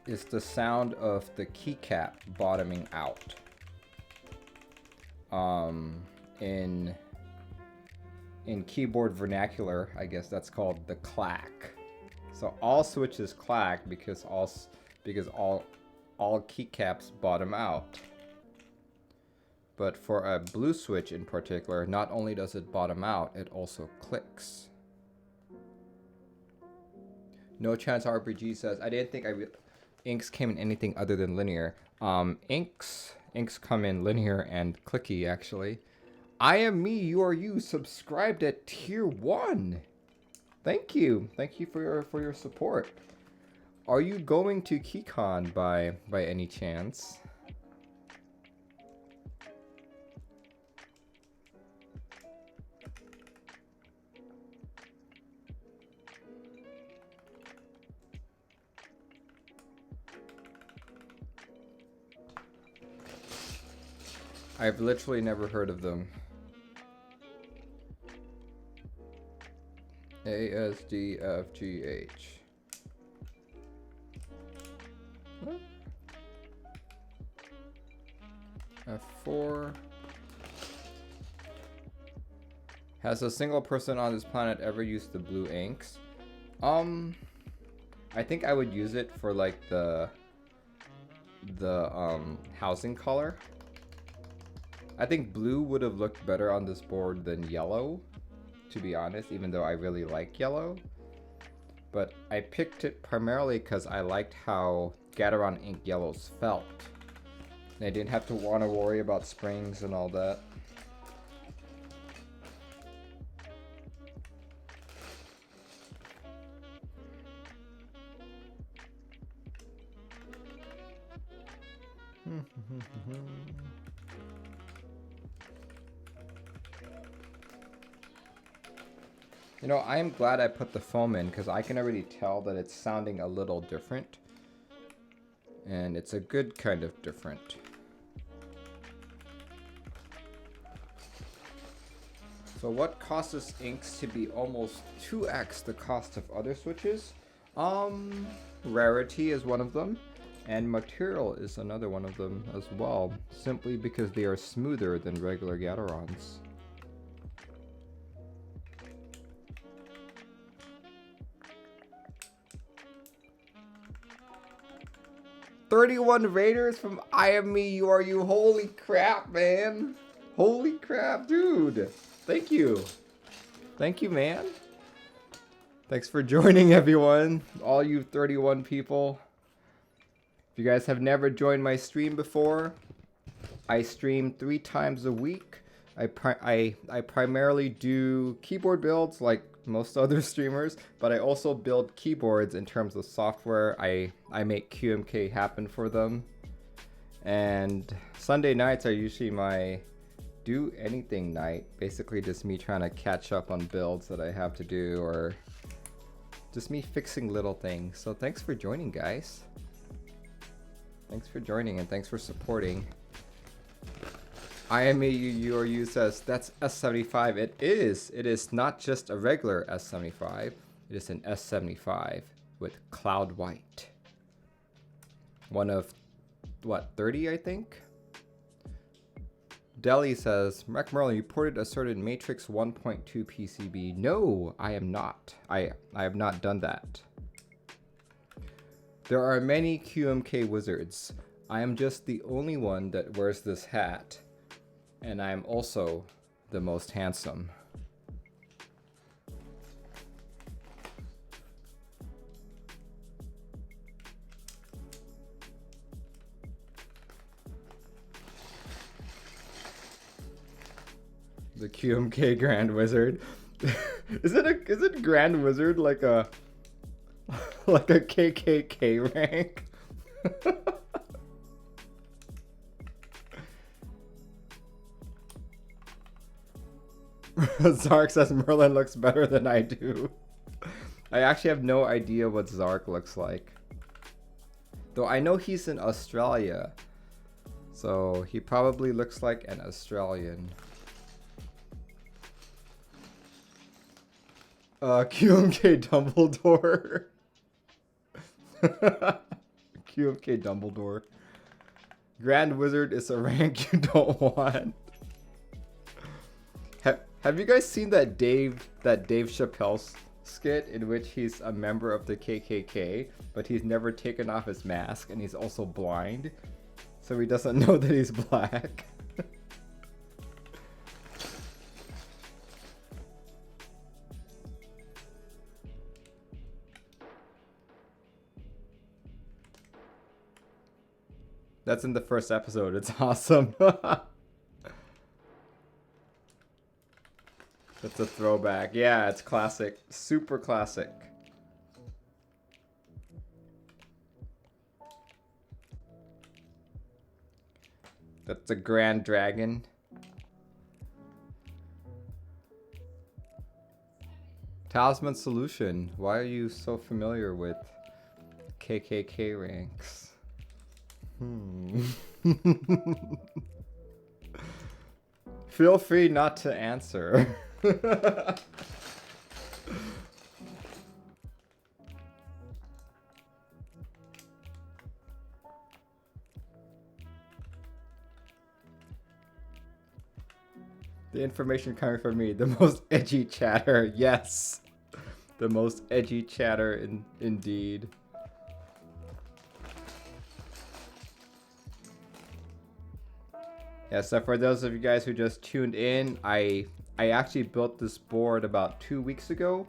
is the sound of the keycap bottoming out. In keyboard vernacular, I guess that's called the clack. So all switches clack because all keycaps bottom out. But for a blue switch in particular, not only does it bottom out, it also clicks. No Chance RPG says, I didn't think inks came in anything other than linear. Inks come in linear and clicky, actually. I am me, you are you, subscribed at tier 1. Thank you for your support. Are you going to KeyCon by any chance? I've literally never heard of them. ASDFGH. What? F4. Has a single person on this planet ever used the blue inks? I think I would use it for like the housing color. I think blue would have looked better on this board than yellow, to be honest, even though I really like yellow. But I picked it primarily because I liked how Gateron ink yellows felt. And I didn't have to want to worry about springs and all that. You know, I am glad I put the foam in because I can already tell that it's sounding a little different. And it's a good kind of different. So what causes inks to be almost 2x the cost of other switches? Rarity is one of them. And material is another one of them as well. Simply because they are smoother than regular Gaterons. "31 Raiders from I Am Me, You Are You." Holy crap, man. Holy crap, dude. Thank you. Thank you, man. Thanks for joining, everyone. All you 31 people. If you guys have never joined my stream before, I stream 3 times a week. I primarily do keyboard builds like most other streamers, but I also build keyboards in terms of software. I make QMK happen for them. And Sunday nights are usually my do anything night. Basically just me trying to catch up on builds that I have to do, or just me fixing little things. So thanks for joining, guys. Thanks for joining and thanks for supporting. I Am You Or You says, that's S75. It is. It is not just a regular S75. It is an S75 with cloud white. One of, what, 30, I think? Deli says, Mac Merlin, you ported a certain Matrix 1.2 PCB. No, I am not. I have not done that. There are many QMK wizards. I am just the only one that wears this hat. And I am also the most handsome. The QMK Grand Wizard. Is it Grand Wizard like a KKK rank? Zark says Merlin looks better than I do. I actually have no idea what Zark looks like. Though I know he's in Australia. So he probably looks like an Australian. QMK Dumbledore. QMK Dumbledore. Grand Wizard is a rank you don't want. Have you guys seen that Dave Chappelle skit in which he's a member of the KKK, but he's never taken off his mask and he's also blind, so he doesn't know that he's black? That's in the first episode. It's awesome. That's a throwback. Yeah, it's classic. Super classic. That's a Grand Dragon. Talisman Solution. Why are you so familiar with KKK ranks? Feel free not to answer. The information coming from me, the most edgy chatter, yes. The most edgy chatter indeed. Yeah, so for those of you guys who just tuned in, I actually built this board about 2 weeks ago.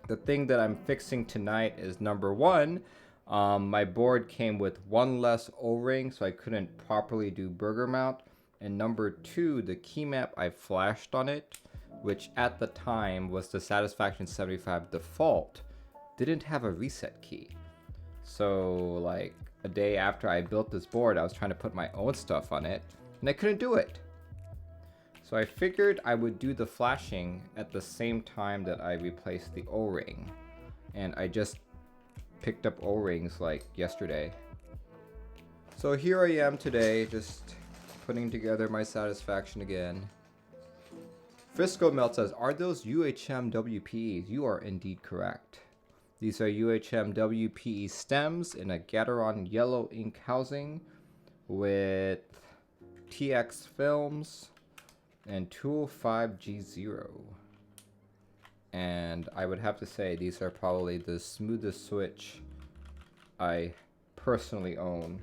The thing that I'm fixing tonight is number one, my board came with one less O-ring, so I couldn't properly do burger mount. And number two, the keymap I flashed on it, which at the time was the Satisfaction 75 default, didn't have a reset key. So like a day after I built this board, I was trying to put my own stuff on it, and I couldn't do it. So I figured I would do the flashing at the same time that I replaced the O-ring. And I just picked up O-rings like yesterday. So here I am today, just putting together my Satisfaction again. Frisco Melt says, are those UHM WPEs? You are indeed correct. These are UHM WPE stems in a Gateron yellow ink housing with TX films and Tool 5G0. And I would have to say these are probably the smoothest switch I personally own.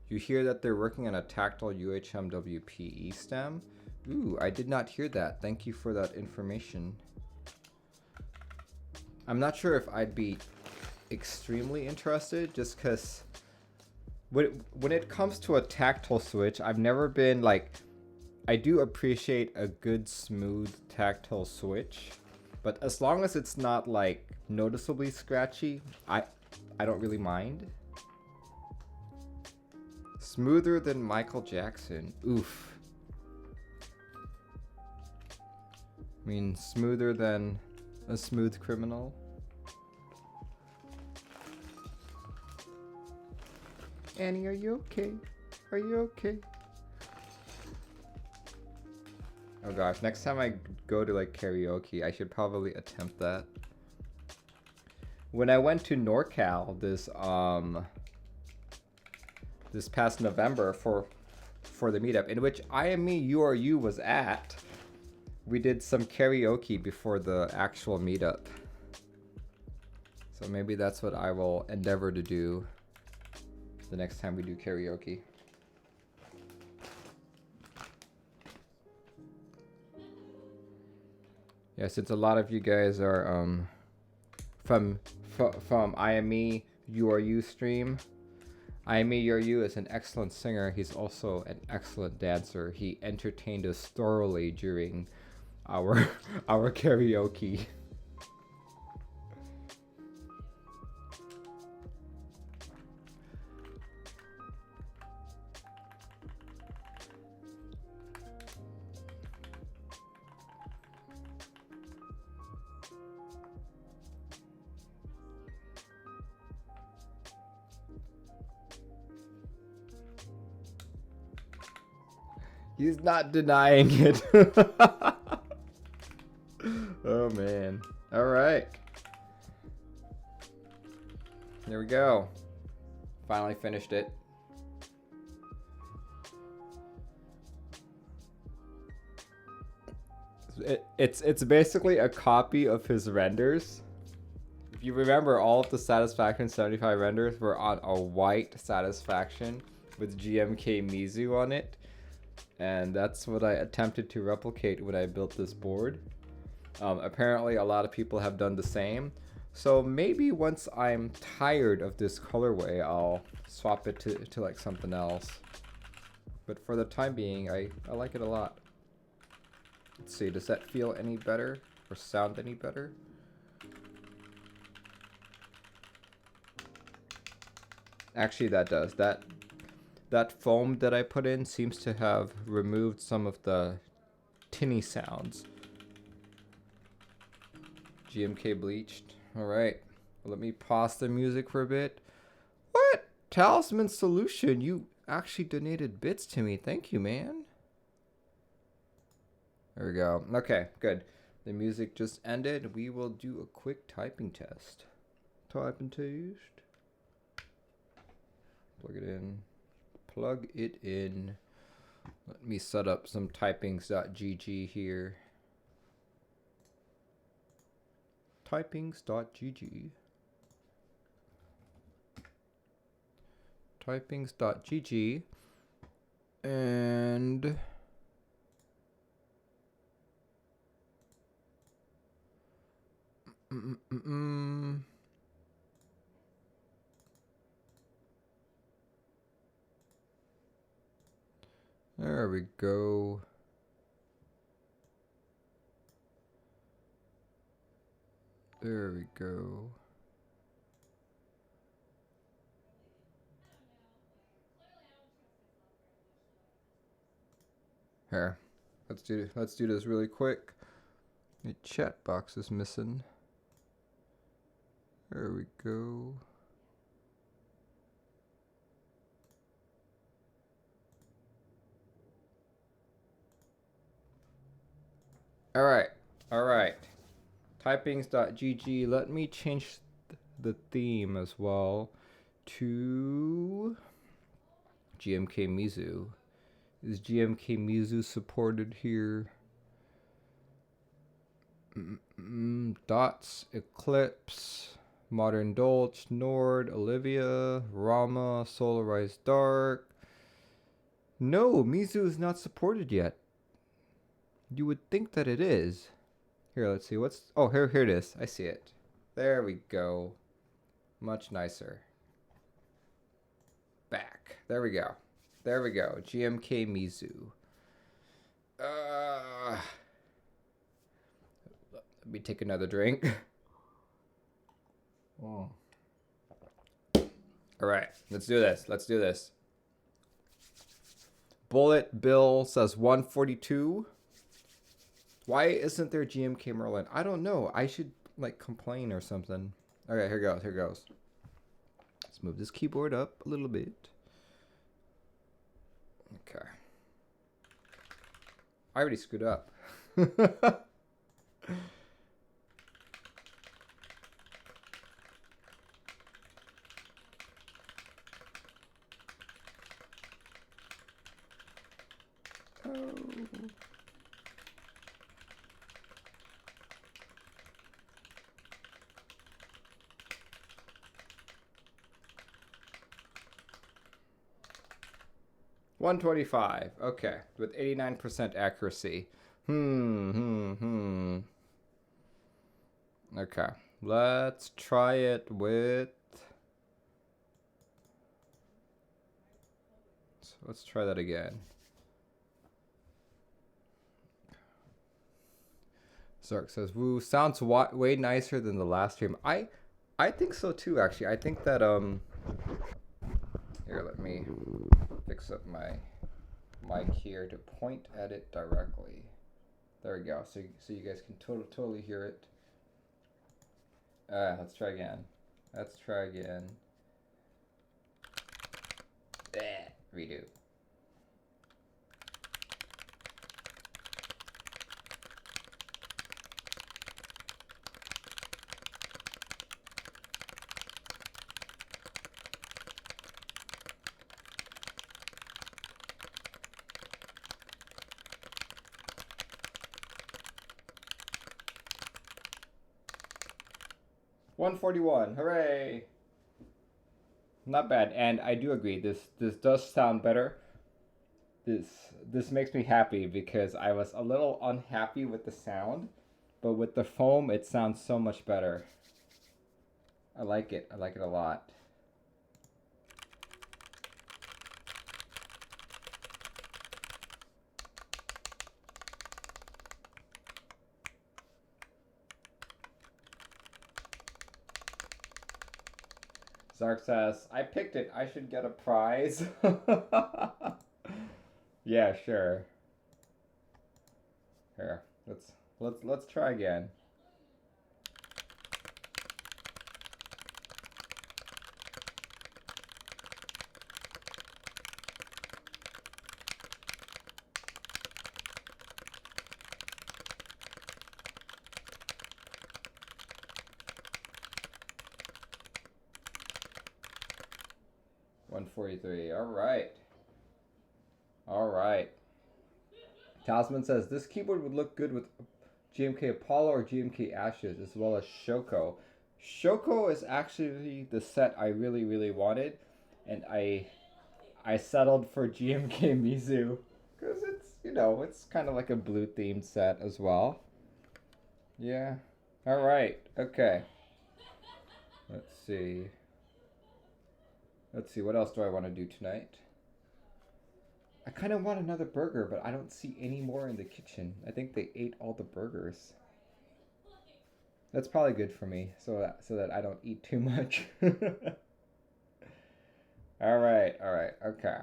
You hear that they're working on a tactile UHM WPE stem? Ooh, I did not hear that. Thank you for that information. I'm not sure if I'd be extremely interested, just because when it comes to a tactile switch, I've never been like, I do appreciate a good smooth tactile switch, but as long as it's not like noticeably scratchy, I don't really mind. Smoother than Michael Jackson. Oof. I mean, smoother than a smooth criminal. Annie, are you okay? Are you okay? Oh gosh, next time I go to like karaoke, I should probably attempt that. When I went to NorCal this past November for the meetup, in which I Am Me, You Are You was at, we did some karaoke before the actual meetup. So maybe that's what I will endeavor to do the next time we do karaoke. Yeah, since a lot of you guys are from I Am Me, You Are You stream. I Am Me, You Are You is an excellent singer. He's also an excellent dancer. He entertained us thoroughly during our karaoke. He's not denying it. Oh man. All right. There we go. Finally finished it. It's basically a copy of his renders. If you remember, all of the Satisfaction 75 renders were on a white Satisfaction with GMK Mizu on it. And that's what I attempted to replicate when I built this board. Apparently a lot of people have done the same. So maybe once I'm tired of this colorway, I'll swap it to like something else. But for the time being, I like it a lot. Let's see, does that feel any better or sound any better? Actually, that does. That foam that I put in seems to have removed some of the tinny sounds. GMK bleached. All right. Let me pause the music for a bit. What? Talisman Solution, you actually donated bits to me. Thank you, man. There we go. Okay, good. The music just ended. We will do a quick typing test. Type and taste. Plug it in. Plug it in. Let me set up some typings.gg here. Typings.gg. Typings.gg. And there we go. There we go. Here, let's do this really quick. The chat box is missing. There we go. All right. Typings.gg. Let me change the theme as well to GMK Mizu. Is GMK Mizu supported here? Dots, Eclipse, Modern Dolch, Nord, Olivia, Rama, Solarized Dark. No, Mizu is not supported yet. You would think that it is. Here, let's see. What's... Oh, here it is. I see it. There we go. Much nicer. Back. There we go. There we go. GMK Mizu. Let me take another drink. Oh. All right. Let's do this. Let's do this. Bullet Bill says 142. Why isn't there GMK Merlin? I don't know. I should like complain or something. Okay, here goes. Here goes. Let's move this keyboard up a little bit. Okay. I already screwed up. Oh. $125. Okay, with 89% accuracy. Okay, let's try it with... So let's try that again. Zark says, "Woo, sounds way nicer than the last stream." I think so too. Actually, I think that Here, let me fix up my mic here to point at it directly. There we go. So you guys can totally hear it. Let's try again. Let's try again. Redo. $141. Hooray! Not bad, and I do agree. This does sound better. This makes me happy because I was a little unhappy with the sound, but with the foam, it sounds so much better. I like it. I like it a lot. Zark says, I picked it. I should get a prize. Yeah, sure. Here, let's try again. $143. All right. All right. Tasman says this keyboard would look good with GMK Apollo or GMK Ashes, as well as Shoko. Shoko is actually the set I really wanted, and I settled for GMK Mizu because it's, you know, it's kind of like a blue themed set as well. Yeah. All right. Okay. Let's see. What else do I want to do tonight? I kind of want another burger, but I don't see any more in the kitchen. I think they ate all the burgers. That's probably good for me, so that I don't eat too much. All right, okay.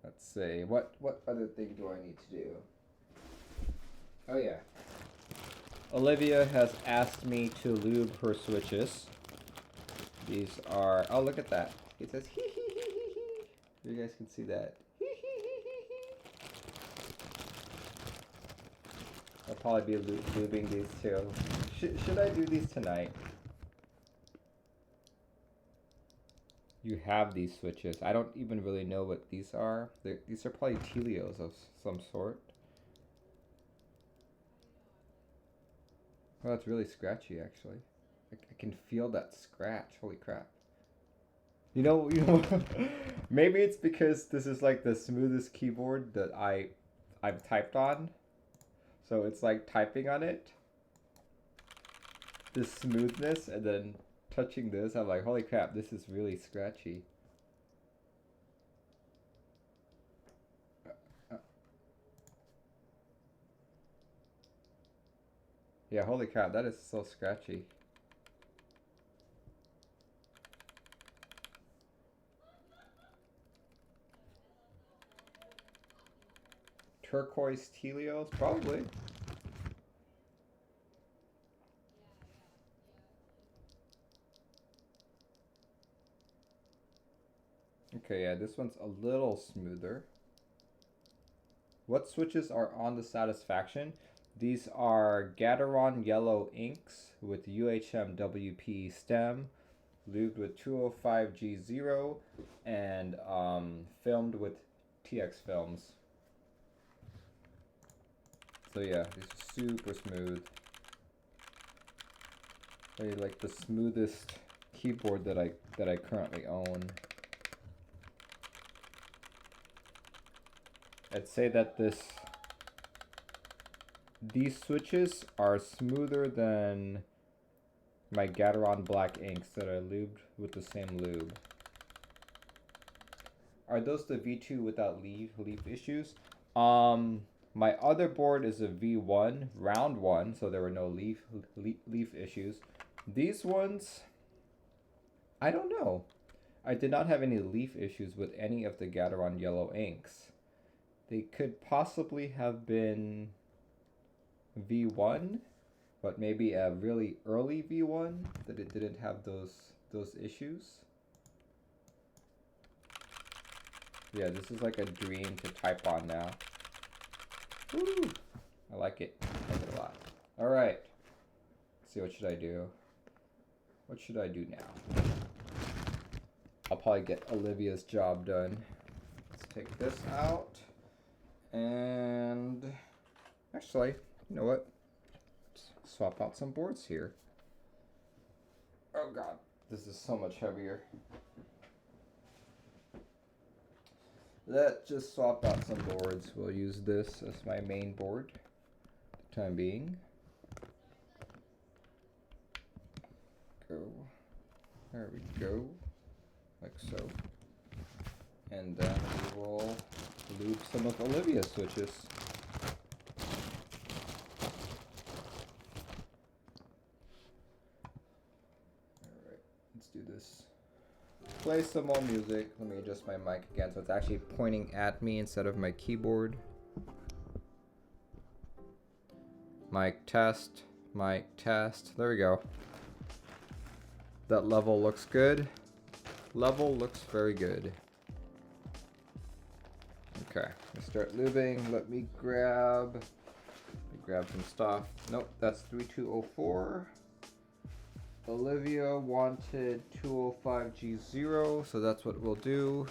Let's see. What other thing do I need to do? Oh yeah. Olivia has asked me to lube her switches. These are, oh, look at that. It says hee hee hee hee hee. You guys can see that. I'll probably be lubing these too. Should I do these tonight? You have these switches. I don't even really know what these are. These are probably Telios of some sort. Oh, that's really scratchy actually. I can feel that scratch. Holy crap. You know, maybe it's because this is like the smoothest keyboard that I've typed on. So it's like typing on it. This smoothness, and then touching this, I'm like, holy crap, this is really scratchy. Yeah, holy crap, that is so scratchy. Turquoise Telios, probably. Okay, yeah, this one's a little smoother. What switches are on the Satisfaction? These are Gateron yellow inks with UHM WP stem, lubed with 205G0, and filmed with TX films. So yeah, these are super smooth. They're like the smoothest keyboard that I currently own. I'd say that these switches are smoother than my Gateron black inks that are lubed with the same lube. Are those the V2 without leaf issues? My other board is a V1, round one, so there were no leaf issues. These ones, I don't know. I did not have any leaf issues with any of the Gateron yellow inks. They could possibly have been V1, but maybe a really early V1 that it didn't have those issues. Yeah, this is like a dream to type on now. Woo! I like it. I like it a lot. All right. Let's see, what should I do? What should I do now? I'll probably get Olivia's job done. Let's take this out. And actually, you know what? Let's swap out some boards here. Oh god, this is so much heavier. Let's just swap out some boards. We'll use this as my main board for the time being. Go. There we go. Like so. And then we will lube some of Olivia's switches. Alright, let's do this play some more music. Let me adjust my mic again so it's actually pointing at me instead of my keyboard. Mic test, mic test. There we go. That level looks good. Level looks very good. Okay, let's start lubing. Let me grab some stuff. Nope, that's 3204. Olivia wanted 205G0, so that's what we'll do.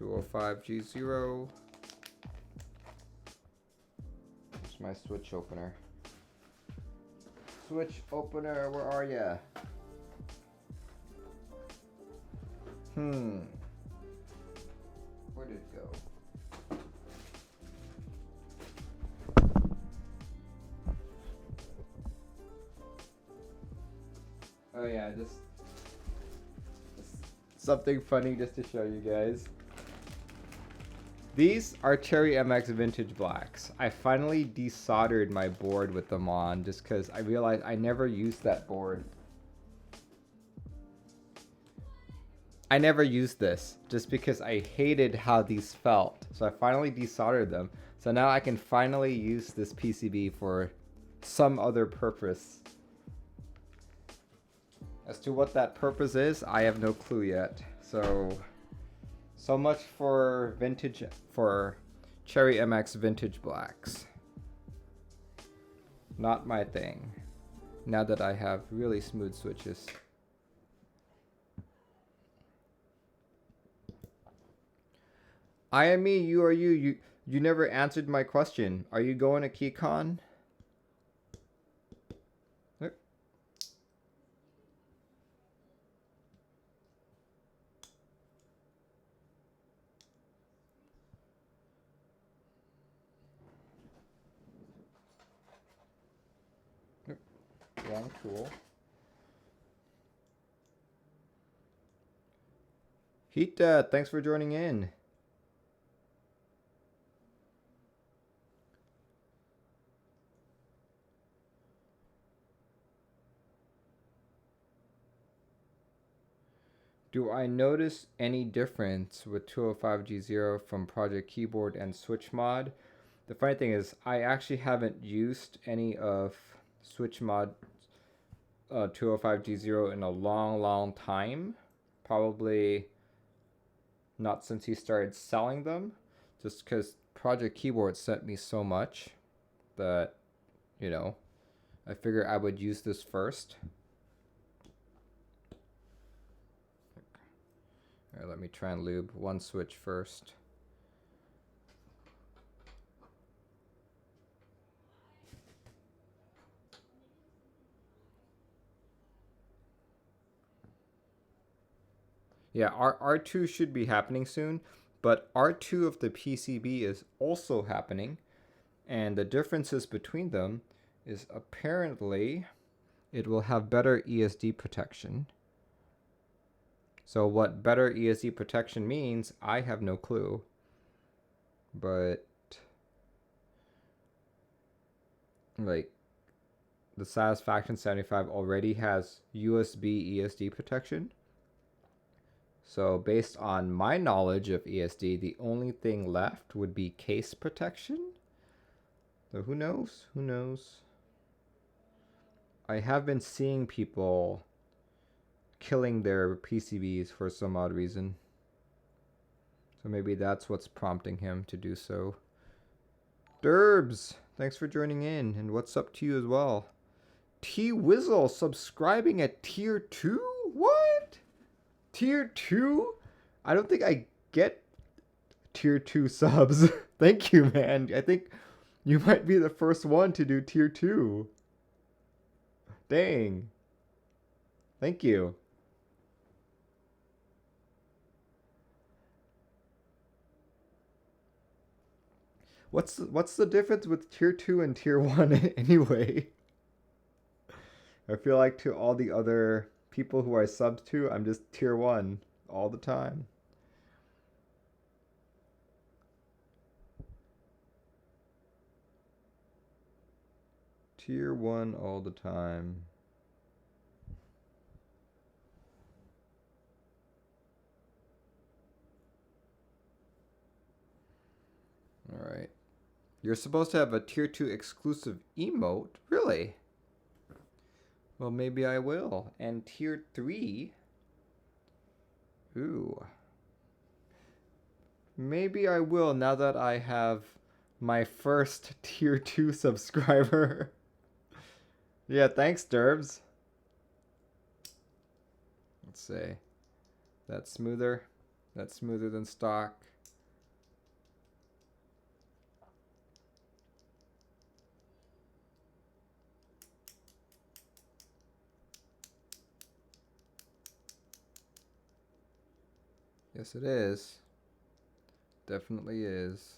205G0. Here's my switch opener. Switch opener, where are ya? Where did it go? Oh yeah, just something funny just to show you guys. These are Cherry MX Vintage Blacks. I finally desoldered my board with them on just because I realized I never used that board. I never used this just because I hated how these felt. So I finally desoldered them. So now I can finally use this PCB for some other purpose. As to what that purpose is, I have no clue yet. So much for Cherry MX Vintage Blacks. Not my thing. Now that I have really smooth switches. I am me, you are you. You never answered my question. Are you going to KeyCon? Wrong tool. Heat Dad, thanks for joining in. Do I notice any difference with 205G0 from Project Keyboard and Switch Mod? The funny thing is, I actually haven't used any of Switch Mod 205G0 in a long time. Probably not since he started selling them. Just because Project Keyboard sent me so much that, you know, I figured I would use this first. All right, let me try and lube one switch first. Yeah, R2 should be happening soon, but R2 of the PCB is also happening, and the differences between them is apparently it will have better ESD protection. So what better ESD protection means, I have no clue. But like the Satisfaction 75 already has USB ESD protection. So based on my knowledge of ESD, the only thing left would be case protection. So who knows? Who knows? I have been seeing people killing their PCBs for some odd reason. So maybe that's what's prompting him to do so. Derbs, thanks for joining in, and what's up to you as well? T-Wizzle subscribing at tier 2? What? Tier 2? I don't think I get tier 2 subs. Thank you, man. I think you might be the first one to do tier 2. Dang. Thank you. What's the difference with tier 2 and tier 1 anyway? I feel like to all the other people who I subbed to, I'm just tier 1 all the time. Tier 1 all the time. Alright. You're supposed to have a tier 2 exclusive emote? Really? Well, maybe I will. And tier 3? Ooh. Maybe I will now that I have my first tier 2 subscriber. Yeah, thanks, Derbs. Let's see. That's smoother. That's smoother than stock. Yes, it is. Definitely is.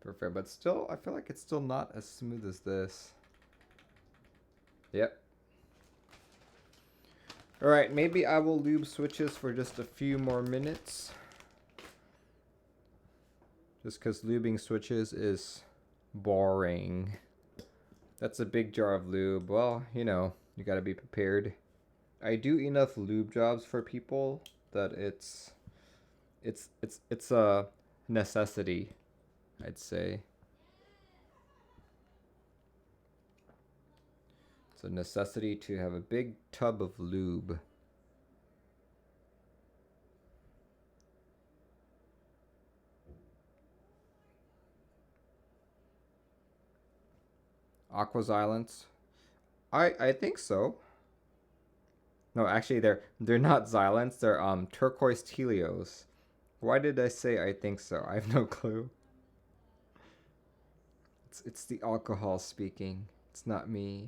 Perfect, but still, I feel like it's still not as smooth as this. Yep. Alright, maybe I will lube switches for just a few more minutes. Just because lubing switches is boring. That's a big jar of lube. Well, you know, you gotta be prepared. I do enough lube jobs for people that it's a necessity, I'd say. It's a necessity to have a big tub of lube. Aqua Xylants. I think so. No, actually they're not Xylants, they're turquoise Telios. Why did I say I think so? I have no clue. It's the alcohol speaking. It's not me.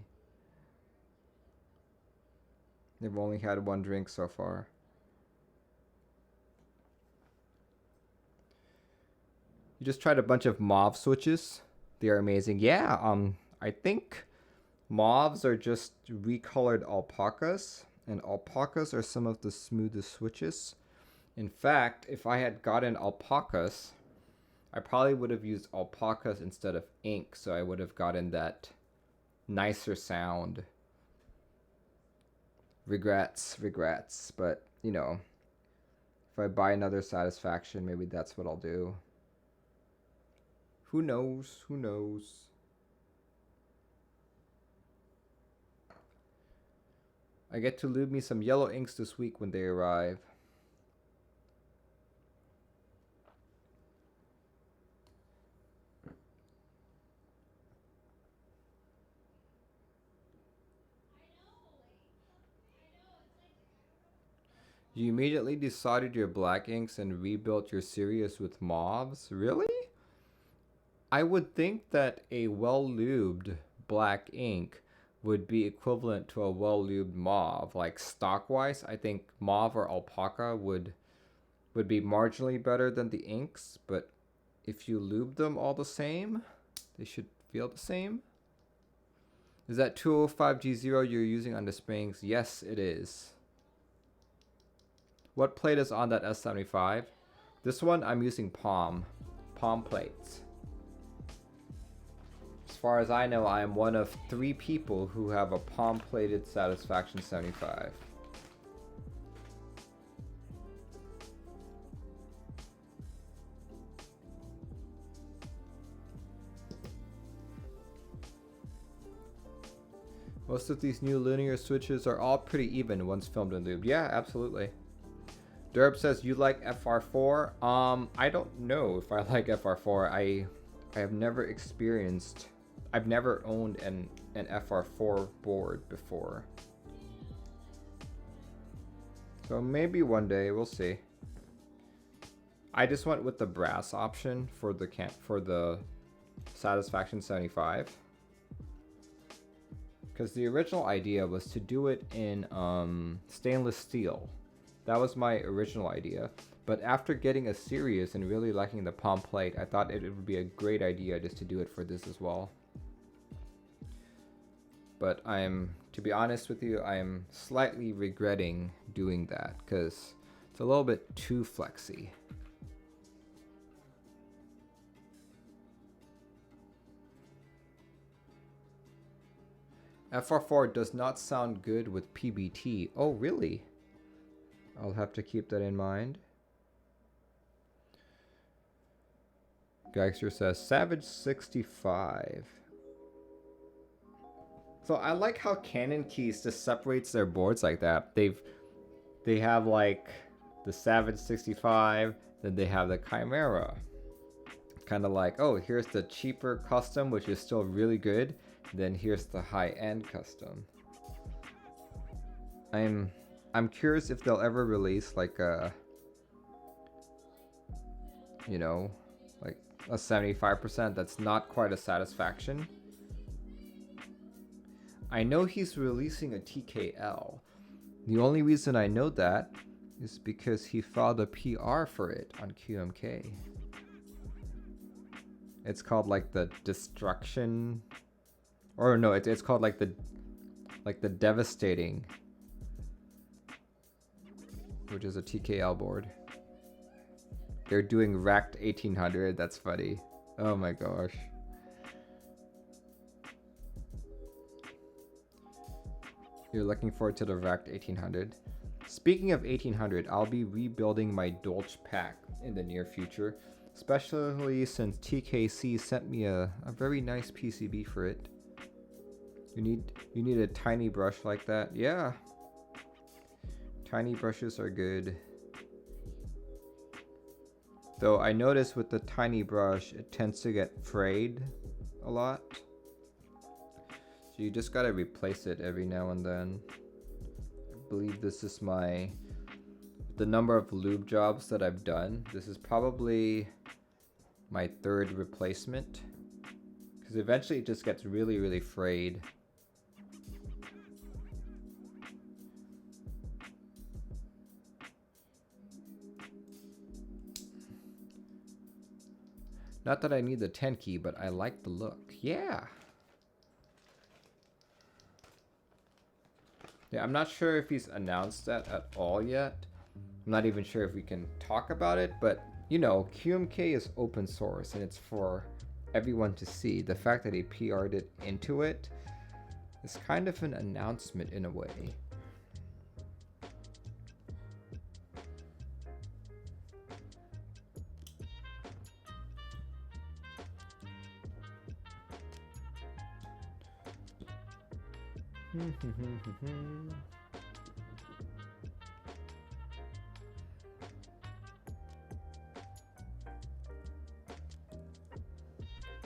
They've only had one drink so far. You just tried a bunch of mauve switches. They are amazing. Yeah, I think mauves are just recolored alpacas, and alpacas are some of the smoothest switches. In fact, if I had gotten alpacas, I probably would have used alpacas instead of ink, so I would have gotten that nicer sound. Regrets, but you know, if I buy another Satisfaction, maybe that's what I'll do. Who knows? Who knows? I get to lube me some yellow inks this week when they arrive. You immediately decided your black inks and rebuilt your series with mauves? Really? I would think that a well-lubed black ink would be equivalent to a well-lubed mauve. Like stock-wise, I think mauve or alpaca would be marginally better than the inks, but if you lube them all the same, they should feel the same. Is that 205G0 you're using on the springs? Yes, it is. What plate is on that S75? This one I'm using palm plates. As far as I know, I am one of 3 people who have a palm plated Satisfaction 75. Most of these new linear switches are all pretty even once filmed and lubed. Yeah, absolutely. Derb says you like FR4. I don't know if I like FR4. I have never experienced. I've never owned an FR4 board before. So maybe one day, we'll see. I just went with the brass option for the Satisfaction 75. Because the original idea was to do it in stainless steel. That was my original idea. But after getting a series and really liking the palm plate, I thought it would be a great idea just to do it for this as well. But to be honest with you, I am slightly regretting doing that because it's a little bit too flexy. FR4 does not sound good with PBT. Oh, really? I'll have to keep that in mind. Geister says Savage 65. So I like how Cannonkeys just separates their boards like that. They have like the Savage 65, then they have the Chimera. Kind of like, oh, here's the cheaper custom, which is still really good. Then here's the high-end custom. I'm curious if they'll ever release like a, you know, like a 75% that's not quite a satisfaction. I know he's releasing a TKL. The only reason I know that is because he filed a PR for it on QMK. It's called like the Destruction, or no, it's called like the Devastating, which is a TKL board. They're doing racked 1800. That's funny. Oh my gosh. You're looking forward to the racked 1800. Speaking of 1800, I'll be rebuilding my Dolch pack in the near future, especially since TKC sent me a very nice PCB for it. You need a tiny brush like that. Yeah. Tiny brushes are good. Though I notice with the tiny brush, it tends to get frayed a lot. So you just gotta replace it every now and then. I believe this is the number of lube jobs that I've done. This is probably my third replacement. Because eventually it just gets really, really frayed. Not that I need the 10 key, but I like the look. Yeah. Yeah, I'm not sure if he's announced that at all yet. I'm not even sure if we can talk about it, but you know, QMK is open source and it's for everyone to see. The fact that he PR'd it into it is kind of an announcement in a way.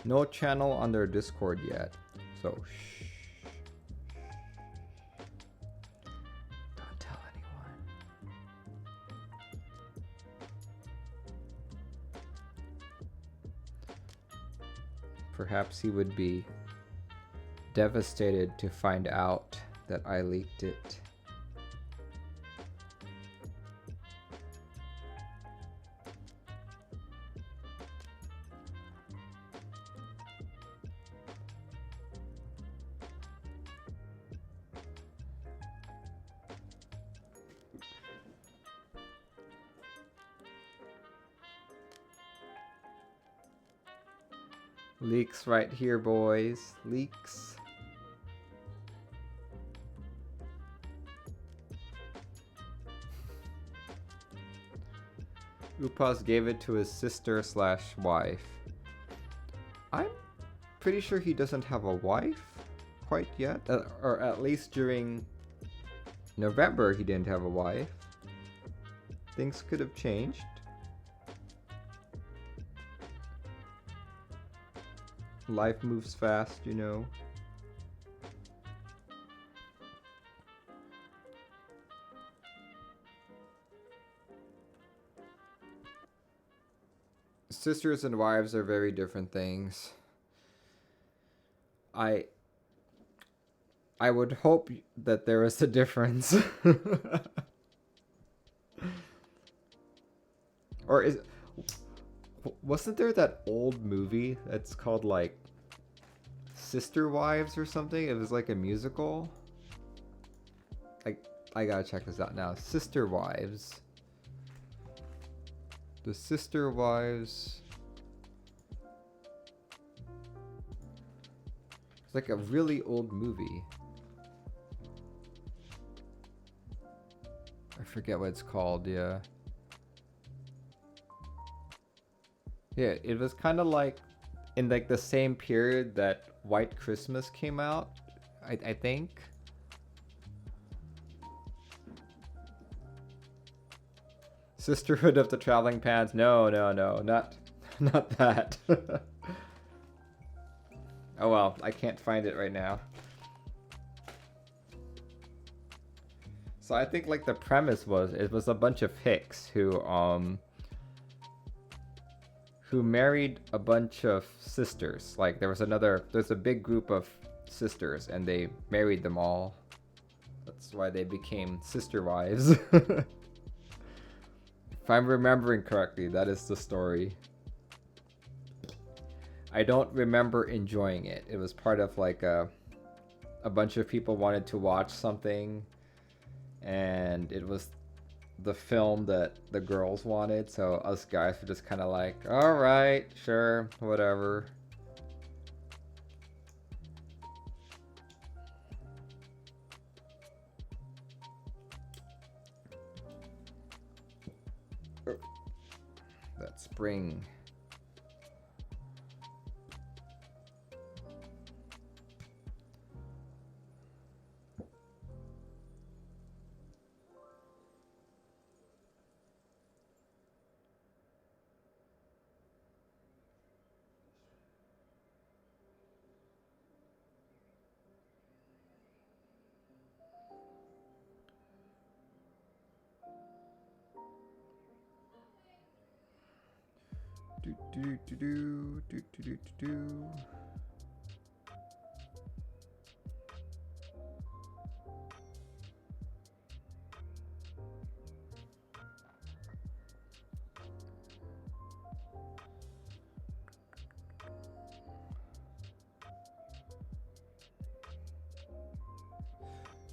No channel on their Discord yet, so shh. Don't tell anyone. Perhaps he would be devastated to find out that I leaked it. Leaks right here, boys. Leaks. Upas gave it to his sister/wife. I'm pretty sure he doesn't have a wife quite yet, or at least during November he didn't have a wife. Things could have changed. Life moves fast, you know. Sisters and wives are very different things. I would hope that there is a difference. Or wasn't there that old movie that's called like Sister Wives or something? It was like a musical. I gotta check this out now. Sister Wives. The Sister Wives. It's like a really old movie. I forget what it's called, yeah. Yeah, it was kind of like in like the same period that White Christmas came out, I think. Sisterhood of the Traveling Pants. No, not that. Oh well, I can't find it right now. So I think like the premise was it was a bunch of hicks who married a bunch of sisters. Like there's a big group of sisters and they married them all. That's why they became sister wives. If I'm remembering correctly, that is the story. I don't remember enjoying it. It was part of like a bunch of people wanted to watch something, and it was the film that the girls wanted, so us guys were just kind of like, all right, sure, whatever. That spring.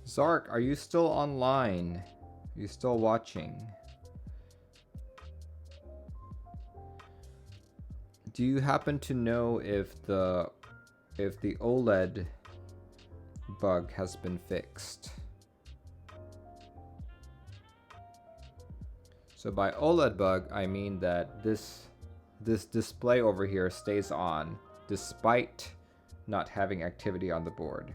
Zark, are you still online? Are you still watching? Do you happen to know if the OLED bug has been fixed? So by OLED bug, I mean that this display over here stays on despite not having activity on the board.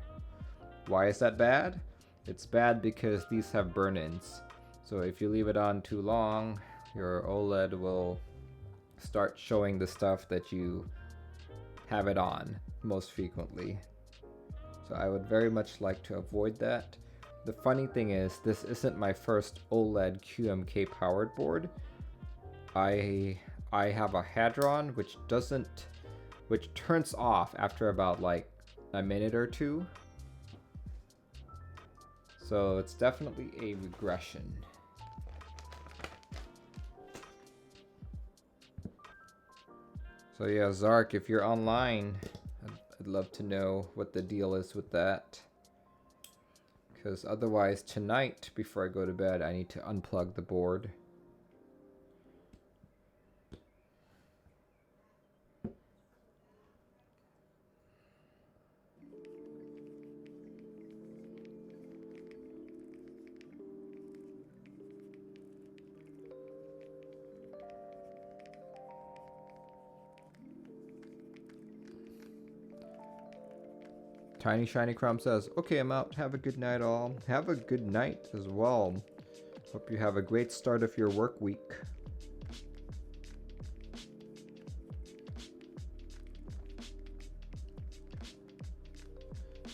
Why is that bad? It's bad because these have burn-ins. So if you leave it on too long, your OLED will start showing the stuff that you have it on most frequently. So I would very much like to avoid that. The funny thing is, this isn't my first OLED QMK powered board. I have a Hadron which turns off after about like a minute or two. So it's definitely a regression. So yeah, Zark, if you're online, I'd love to know what the deal is with that. Because otherwise tonight, before I go to bed, I need to unplug the board. Tiny Shiny Crumb says, okay, I'm out. Have a good night, all. Have a good night as well. Hope you have a great start of your work week.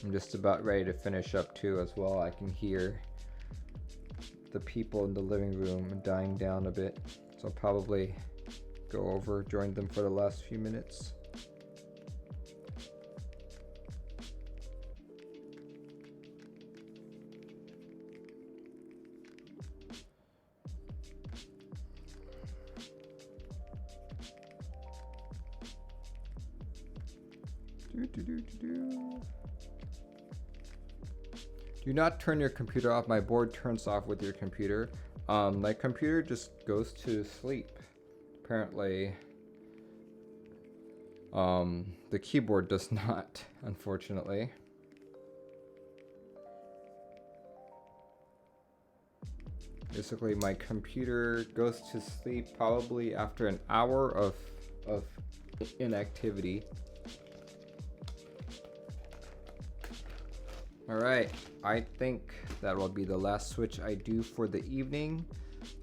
I'm just about ready to finish up too as well. I can hear the people in the living room dying down a bit. So I'll probably go over, join them for the last few minutes. Do not turn your computer off. My board turns off with your computer. My computer just goes to sleep. Apparently, the keyboard does not, unfortunately. Basically, my computer goes to sleep probably after an hour of inactivity. Alright, I think that will be the last switch I do for the evening.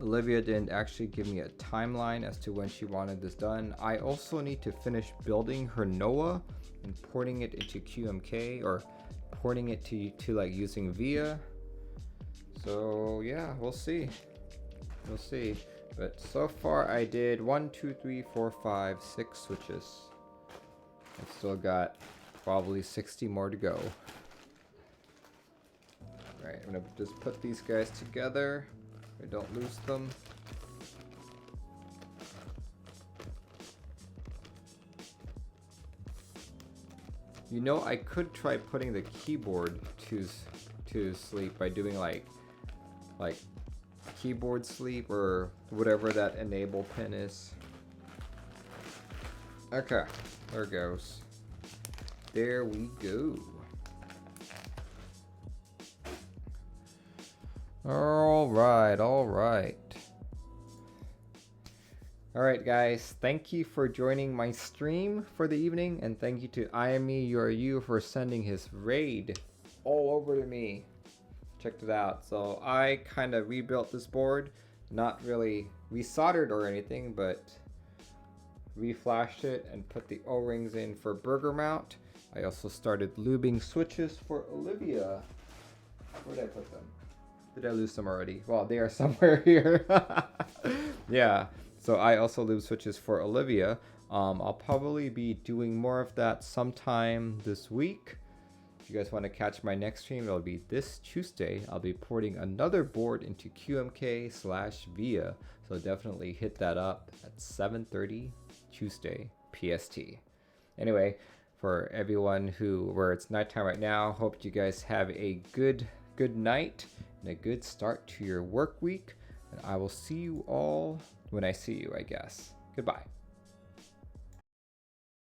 Olivia didn't actually give me a timeline as to when she wanted this done. I also need to finish building her Noah and porting it into QMK, or porting it to like using VIA. So yeah, we'll see. We'll see. But so far I did 1, 2, 3, 4, 5, 6 switches. I've still got probably 60 more to go. Alright, I'm gonna just put these guys together so I don't lose them. You know, I could try putting the keyboard to sleep by doing like keyboard sleep or whatever that enable pin is. Okay, there it goes. There we go. All right. Alright guys, thank you for joining my stream for the evening, and thank you to IME for sending his raid all over to me. Checked it out. So I kind of rebuilt this board, not really resoldered or anything, but reflashed it and put the O-rings in for burger mount. I also started lubing switches for Olivia. Where did I put them? Did I lose them already? Well, they are somewhere here. Yeah. So I also lube switches for Olivia. I'll probably be doing more of that sometime this week. If you guys want to catch my next stream, it'll be this Tuesday. I'll be porting another board into QMK/VIA. So definitely hit that up at 7:30 Tuesday PST. Anyway, for everyone where it's nighttime right now, hope you guys have a good night and a good start to your work week. And I will see you all when I see you, I guess. Goodbye.